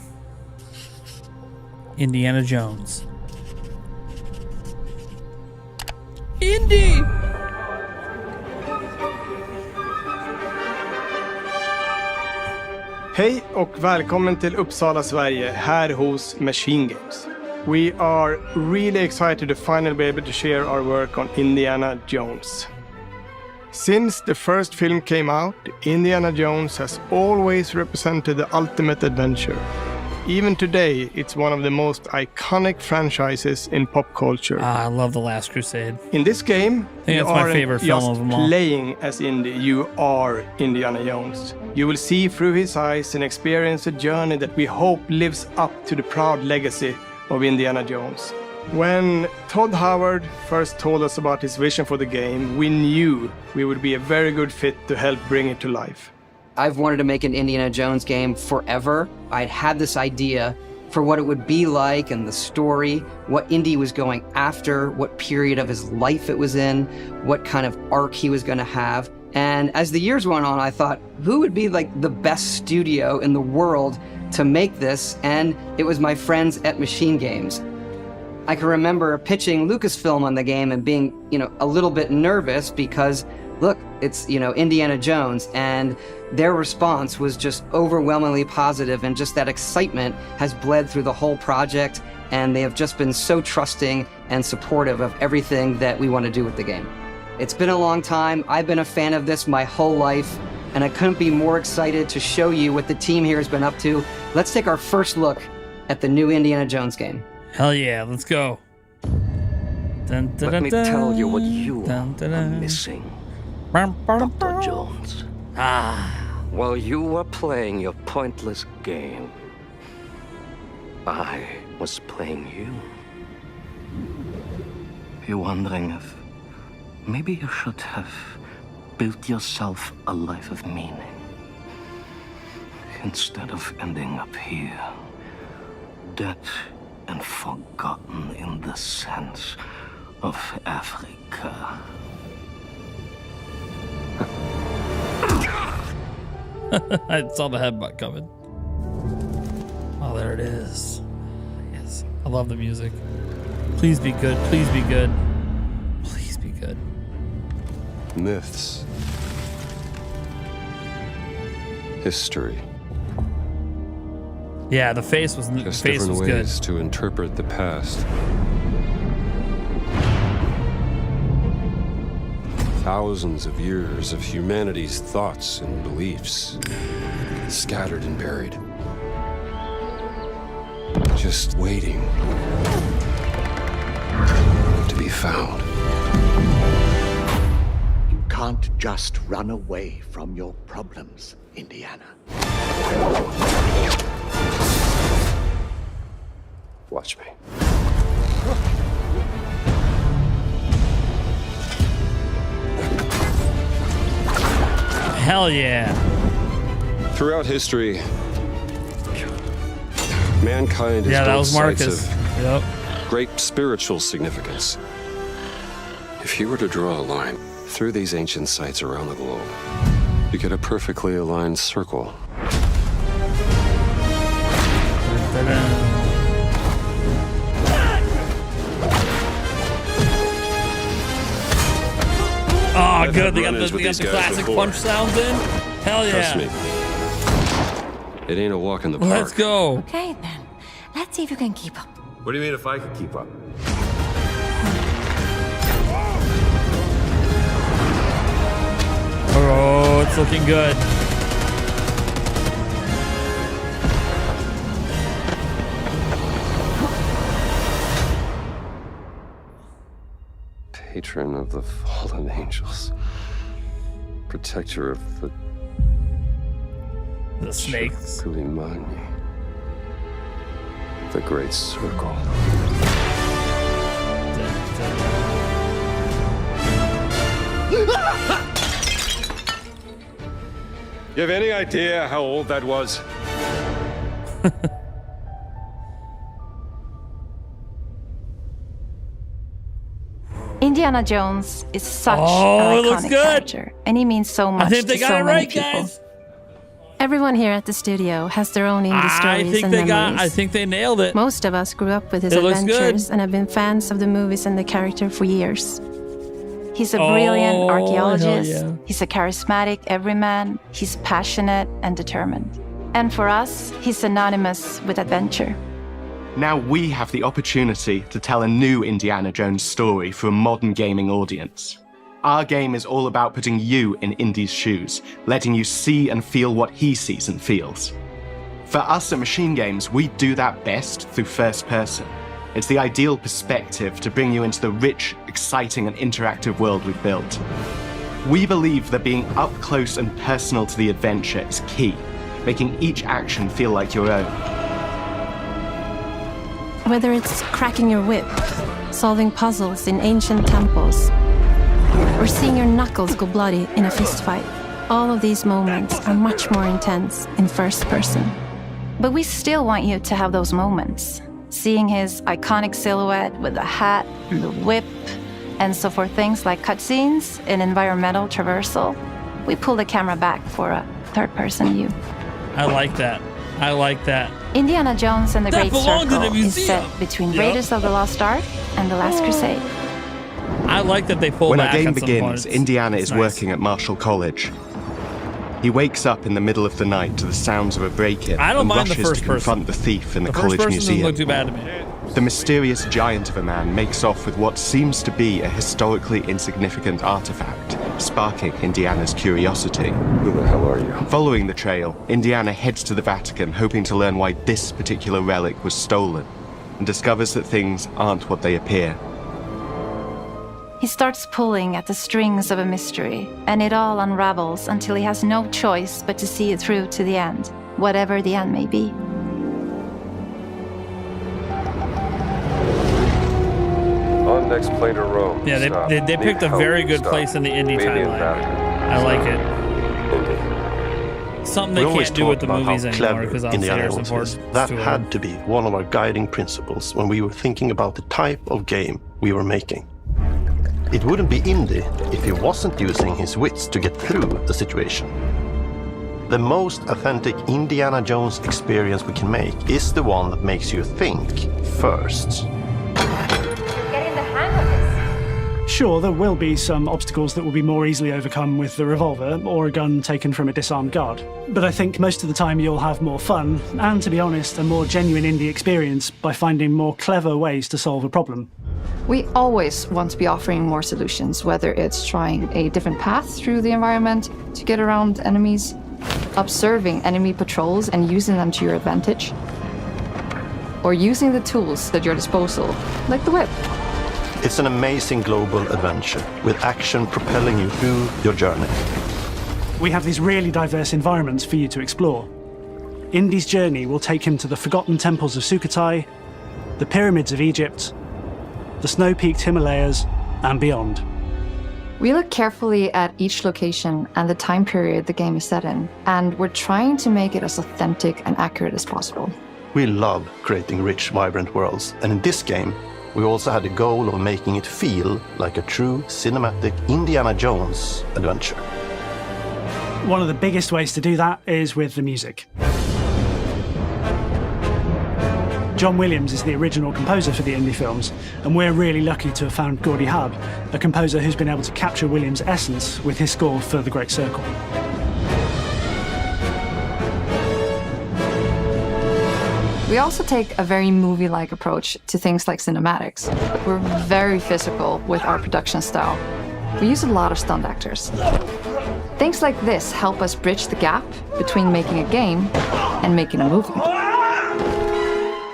Indiana Jones. Indy! Hej och välkommen till Uppsala, Sverige, här hos Machine Games. We are really excited to finally be able to share our work on Indiana Jones. Since the first film came out, Indiana Jones has always represented the ultimate adventure. Even today, it's one of the most iconic franchises in pop culture. I love The Last Crusade. In this game, think you that's my aren't favorite film just of them all. playing as Indy, you are Indiana Jones. You will see through his eyes and experience a journey that we hope lives up to the proud legacy of Indiana Jones. When Todd Howard first told us about his vision for the game, we knew we would be a very good fit to help bring it to life. I've wanted to make an Indiana Jones game forever. I'd had this idea for what it would be like and the story, what Indy was going after, what period of his life it was in, what kind of arc he was going to have. And as the years went on, I thought, who would be like the best studio in the world to make this? And it was my friends at Machine Games. I can remember pitching Lucasfilm on the game and being, a little bit nervous because, look, it's, Indiana Jones, and their response was just overwhelmingly positive, and just that excitement has bled through the whole project, and they have just been so trusting and supportive of everything that we want to do with the game. It's been a long time. I've been a fan of this my whole life, and I couldn't be more excited to show you what the team here has been up to. Let's take our first look at the new Indiana Jones game. Hell yeah, let's go. Dun, dun, Let me dun, tell you what you dun, dun, are dun. missing, Bum, bum, Dr. Jones. While you were playing your pointless game, I was playing you. You're wondering if maybe you should have built yourself a life of meaning instead of ending up here, dead and forgotten in the sense of Africa. I saw the headbutt coming. Oh, there it is. Yes, I love the music. Please be good. Please be good. Please be good. Myths. History. Yeah, the face was Just the face different was good. ways to interpret the past. Thousands of years of humanity's thoughts and beliefs, scattered and buried. Just waiting to be found. You can't just run away from your problems, Indiana. Watch me. Hell yeah. Throughout history, mankind has Yeah, that built was sites Marcus. of Yep. great spiritual significance. If you were to draw a line through these ancient sites around the globe, you get a perfectly aligned circle. Oh, I've good. had They got run-ins the, with they got these the guys classic before. punch sounds in. Hell Trust yeah. me. It ain't a walk in the park. Let's go. Okay, then. Let's see if you can keep up. What do you mean if I could keep up? Oh, it's looking good. Patron of the fallen angels. Protector of the snakes. Kulimani. The Great Circle. You have any idea how old that was? Indiana Jones is such Oh, it an looks iconic good. character, and he means so much I think they to got so it many right, people. guys. Everyone here at the studio has their own indie stories I think and they memories. I think they nailed it. Most of us grew up with his It looks adventures good. and have been fans of the movies and the character for years. He's a Oh, brilliant hell archaeologist. yeah. He's a charismatic everyman. He's passionate and determined. And for us, he's synonymous with adventure. Now we have the opportunity to tell a new Indiana Jones story for a modern gaming audience. Our game is all about putting you in Indy's shoes, letting you see and feel what he sees and feels. For us at Machine Games, we do that best through first person. It's the ideal perspective to bring you into the rich, exciting, and interactive world we've built. We believe that being up close and personal to the adventure is key, making each action feel like your own. Whether it's cracking your whip, solving puzzles in ancient temples, or seeing your knuckles go bloody in a fistfight, all of these moments are much more intense in first person. But we still want you to have those moments. Seeing his iconic silhouette with the hat and the whip, and so for things like cutscenes and environmental traversal, we pull the camera back for a third-person view. I like that. I like that. Indiana Jones and the That Great belongs in Circle a is museum. set between Yep. Raiders of the Lost Ark and The Last Crusade. I like that they pull When back our game on some begins, parts. Indiana It's is nice. working at Marshall College. He wakes up in the middle of the night to the sounds of a break-in I don't and mind the rushes first to person. confront the thief in the The first college person doesn't museum. look too bad to me. The mysterious giant of a man makes off with what seems to be a historically insignificant artifact, sparking Indiana's curiosity. Who the hell are you? Following the trail, Indiana heads to the Vatican, hoping to learn why this particular relic was stolen, and discovers that things aren't what they appear. He starts pulling at the strings of a mystery, and it all unravels until he has no choice but to see it through to the end, whatever the end may be. On next plane to Rome. Yeah, they picked a very good place in the Indy timeline. I like it. Something they can't do with the movies anymore because Indiana obviously Jones there's is. That had to be one of our guiding principles when we were thinking about the type of game we were making. It wouldn't be Indy if he wasn't using his wits to get through the situation. The most authentic Indiana Jones experience we can make is the one that makes you think first. Getting the hang of this. Sure, there will be some obstacles that will be more easily overcome with the revolver or a gun taken from a disarmed guard. But I think most of the time you'll have more fun, and to be honest, a more genuine indie experience by finding more clever ways to solve a problem. We always want to be offering more solutions, whether it's trying a different path through the environment to get around enemies, observing enemy patrols and using them to your advantage, or using the tools at your disposal, like the whip. It's an amazing global adventure with action propelling you through your journey. We have these really diverse environments for you to explore. Indy's journey will take him to the forgotten temples of Sukhothai, the pyramids of Egypt, the snow-peaked Himalayas, and beyond. We look carefully at each location and the time period the game is set in, and we're trying to make it as authentic and accurate as possible. We love creating rich, vibrant worlds, and in this game, we also had the goal of making it feel like a true cinematic Indiana Jones adventure. One of the biggest ways to do that is with the music. John Williams is the original composer for the Indy films, and we're really lucky to have found Gordy Hub, a composer who's been able to capture Williams' essence with his score for The Great Circle. We also take a very movie-like approach to things like cinematics. We're very physical with our production style. We use a lot of stunt actors. Things like this help us bridge the gap between making a game and making a movie.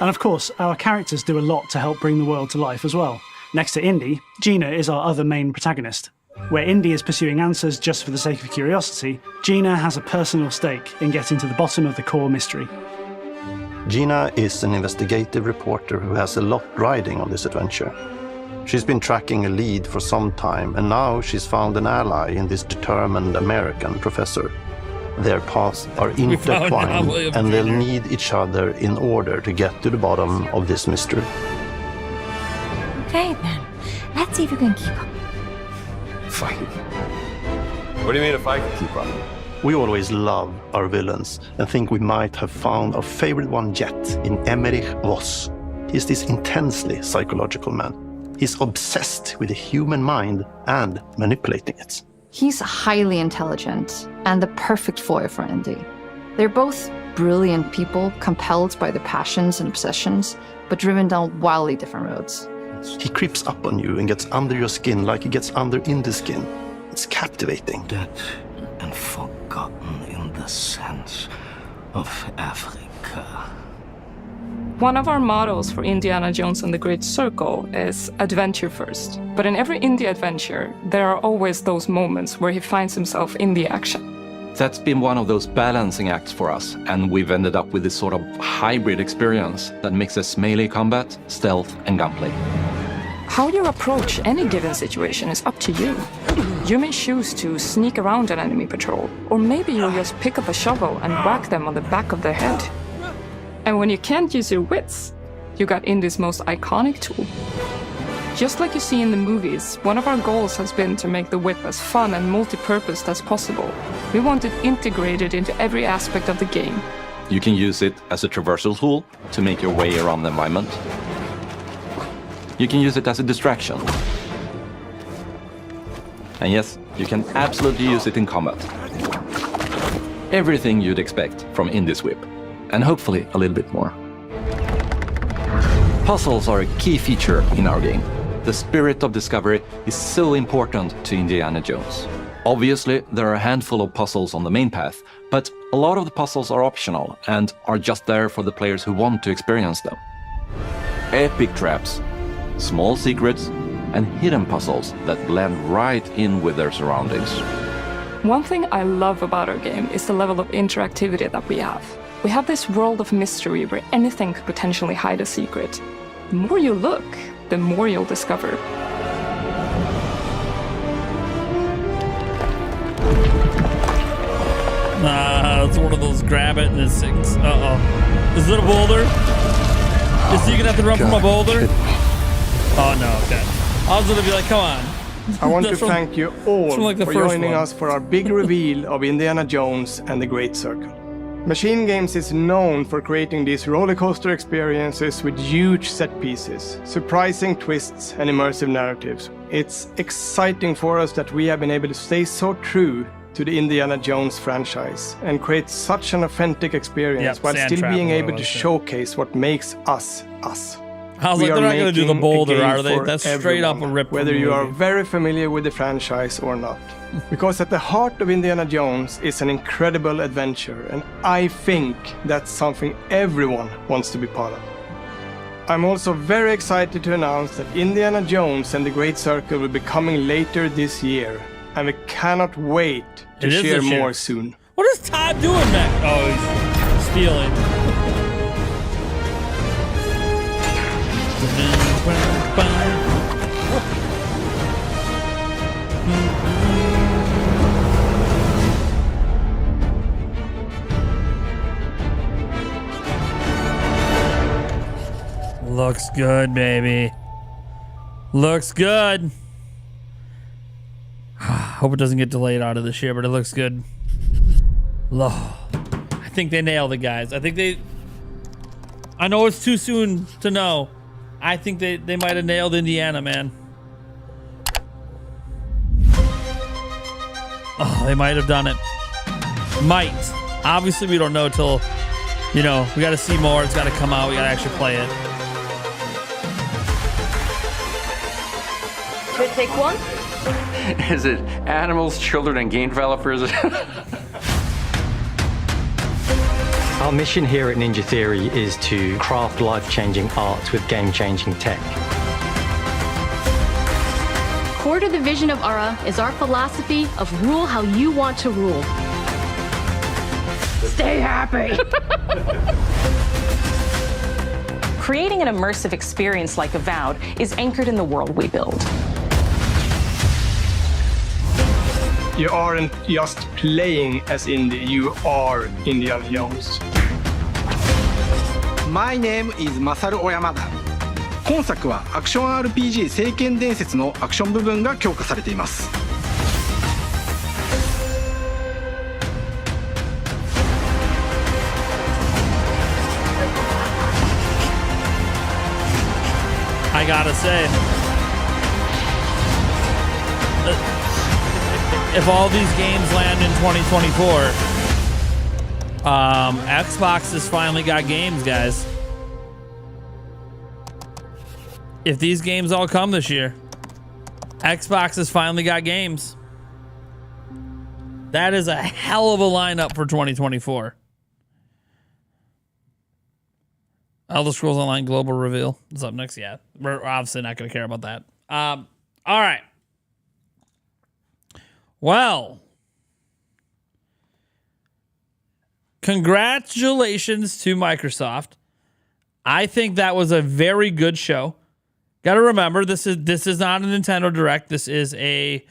And of course, our characters do a lot to help bring the world to life as well. Next to Indy, Gina is our other main protagonist. Where Indy is pursuing answers just for the sake of curiosity, Gina has a personal stake in getting to the bottom of the core mystery. Gina is an investigative reporter who has a lot riding on this adventure. She's been tracking a lead for some time, and now she's found an ally in this determined American professor. Their paths are intertwined, and they'll need each other in order to get to the bottom of this mystery. Okay, then. Let's see if you can keep up. Fight. What do you mean if I can keep up? We always love our villains and think we might have found our favorite one yet in Emmerich Voss. He's this intensely psychological man. He's obsessed with the human mind and manipulating it. He's highly intelligent and the perfect foil for Indy. They're both brilliant people, compelled by their passions and obsessions, but driven down wildly different roads. He creeps up on you and gets under your skin like he gets under Indy's skin. It's captivating. Dead and forgotten in the sense of Africa. One of our mottos for Indiana Jones and the Great Circle is adventure first. But in every Indy adventure, there are always those moments where he finds himself in the action. That's been one of those balancing acts for us, and we've ended up with this sort of hybrid experience that mixes melee combat, stealth, and gunplay. How you approach any given situation is up to you. You may choose to sneak around an enemy patrol, or maybe you'll just pick up a shovel and whack them on the back of their head. And when you can't use your wits, you got Indy's most iconic tool. Just like you see in the movies, one of our goals has been to make the whip as fun and multi-purposed as possible. We want it integrated into every aspect of the game. You can use it as a traversal tool to make your way around the environment. You can use it as a distraction. And yes, you can absolutely use it in combat. Everything you'd expect from Indy's whip. And hopefully a little bit more. Puzzles are a key feature in our game. The spirit of discovery is so important to Indiana Jones. Obviously, there are a handful of puzzles on the main path, but a lot of the puzzles are optional and are just there for the players who want to experience them. Epic traps, small secrets, and hidden puzzles that blend right in with their surroundings. One thing I love about our game is the level of interactivity that we have. We have this world of mystery where anything could potentially hide a secret. The more you look, the more you'll discover. It's one of those grab it and it sinks. Uh-oh. Is it a boulder? Is he gonna have to run from a boulder? Oh no, okay. I was gonna be like, come on. I want to thank you all like for joining us for our big reveal of Indiana Jones and the Great Circle. Machine Games is known for creating these roller coaster experiences with huge set pieces, surprising twists, and immersive narratives. It's exciting for us that we have been able to stay so true to the Indiana Jones franchise and create such an authentic experience while still being able to showcase what makes us us. I was like, they're not going to do the boulder, are they? That's straight up a rip. Whether you are very familiar with the franchise or not. Because at the heart of Indiana Jones is an incredible adventure, and I think that's something everyone wants to be part of. I'm also very excited to announce that Indiana Jones and the Great Circle will be coming later this year, and we cannot wait to share more soon. What is Todd doing back? Oh, he's stealing. Looks good, baby. Looks good. Hope it doesn't get delayed out of this year, but it looks good. I think they nailed it, guys. I know it's too soon to know. I think they might have nailed Indiana, man. Oh, they might have done it. Might. Obviously, we don't know till, we got to see more. It's got to come out. We got to actually play it. Should I take one? Is it animals, children, and game developers? Our mission here at Ninja Theory is to craft life-changing art with game-changing tech. Core to the vision of Ara is our philosophy of rule how you want to rule. Stay happy! Creating an immersive experience like Avowed is anchored in the world we build. You aren't just playing as Indy, you are Indiana Jones. My name is Masaru Oyamada. 今作はアクション RPG 聖剣伝説のアクション部分が強化されています。I gotta say, if all these games land in 2024, Xbox has finally got games, guys. If these games all come this year, Xbox has finally got games. That is a hell of a lineup for 2024. Elder Scrolls Online Global Reveal is up next. Yeah, we're obviously not going to care about that. All right. Well, congratulations to Microsoft. I think that was a very good show. Got to remember, this is not a Nintendo Direct. This is a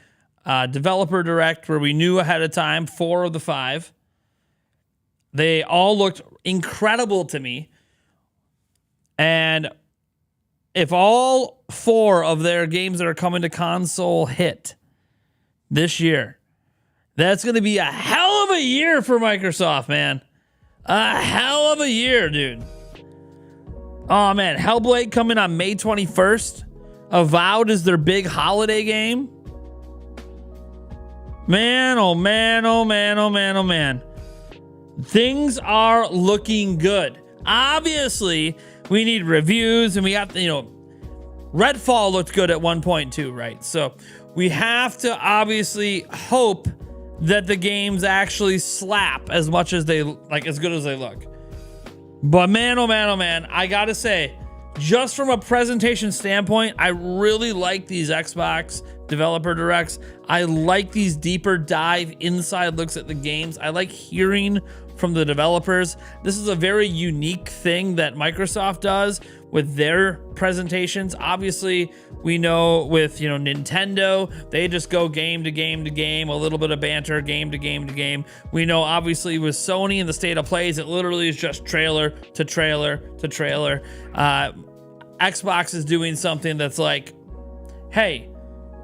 developer Direct where we knew ahead of time 4 of the 5. They all looked incredible to me. And if all 4 of their games that are coming to console hit this year, that's going to be a hell of a year for Microsoft, man. A hell of a year, dude. Oh, man. Hellblade coming on May 21st. Avowed is their big holiday game. Man, oh, man, oh, man, oh, man, oh, man. Things are looking good. Obviously, we need reviews, and we have to, Redfall looked good at 1.2, right? So we have to obviously hope that the games actually slap as much as they like, as good as they look. But man, oh man, oh man, I gotta say, just from a presentation standpoint, I really like these Xbox developer directs. I like these deeper dive inside looks at the games. I like hearing from the developers. This is a very unique thing that Microsoft does with their presentations. Obviously, we know with, you know, Nintendo, they just go game to game to game, a little bit of banter, game to game to game. We know obviously with Sony and the state of plays, it literally is just trailer to trailer to trailer. Xbox is doing something that's like, hey,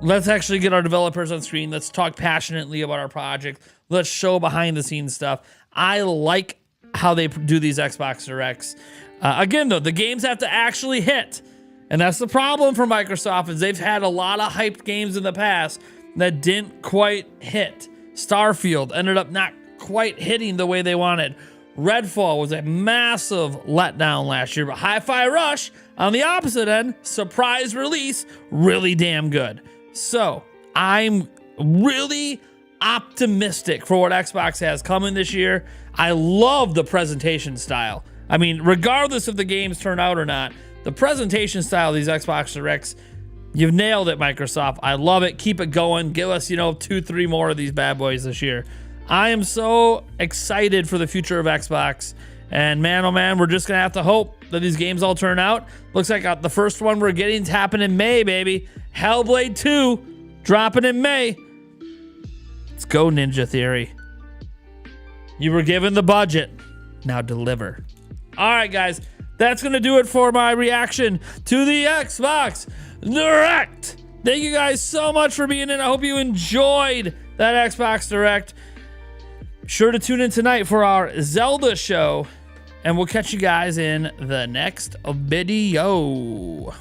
let's actually get our developers on screen. Let's talk passionately about our project. Let's show behind the scenes stuff. I like how they do these Xbox Directs. Again, though, the games have to actually hit. And that's the problem for Microsoft, is they've had a lot of hyped games in the past that didn't quite hit. Starfield ended up not quite hitting the way they wanted. Redfall was a massive letdown last year, but Hi-Fi Rush, on the opposite end, surprise release, really damn good. So I'm really optimistic for what Xbox has coming this year. I love the presentation style. I mean, regardless if the games turn out or not, the presentation style of these Xbox Directs, you've nailed it, Microsoft. I love it. Keep it going. Give us, 2-3 more of these bad boys this year. I am so excited for the future of Xbox. And man, oh man, we're just going to have to hope that these games all turn out. Looks like the first one we're getting is happening in May, baby. Hellblade 2 dropping in May. Let's go, Ninja Theory. You were given the budget. Now deliver. All right, guys. That's going to do it for my reaction to the Xbox Direct. Thank you guys so much for being in. I hope you enjoyed that Xbox Direct. Sure to tune in tonight for our Zelda show, and we'll catch you guys in the next video.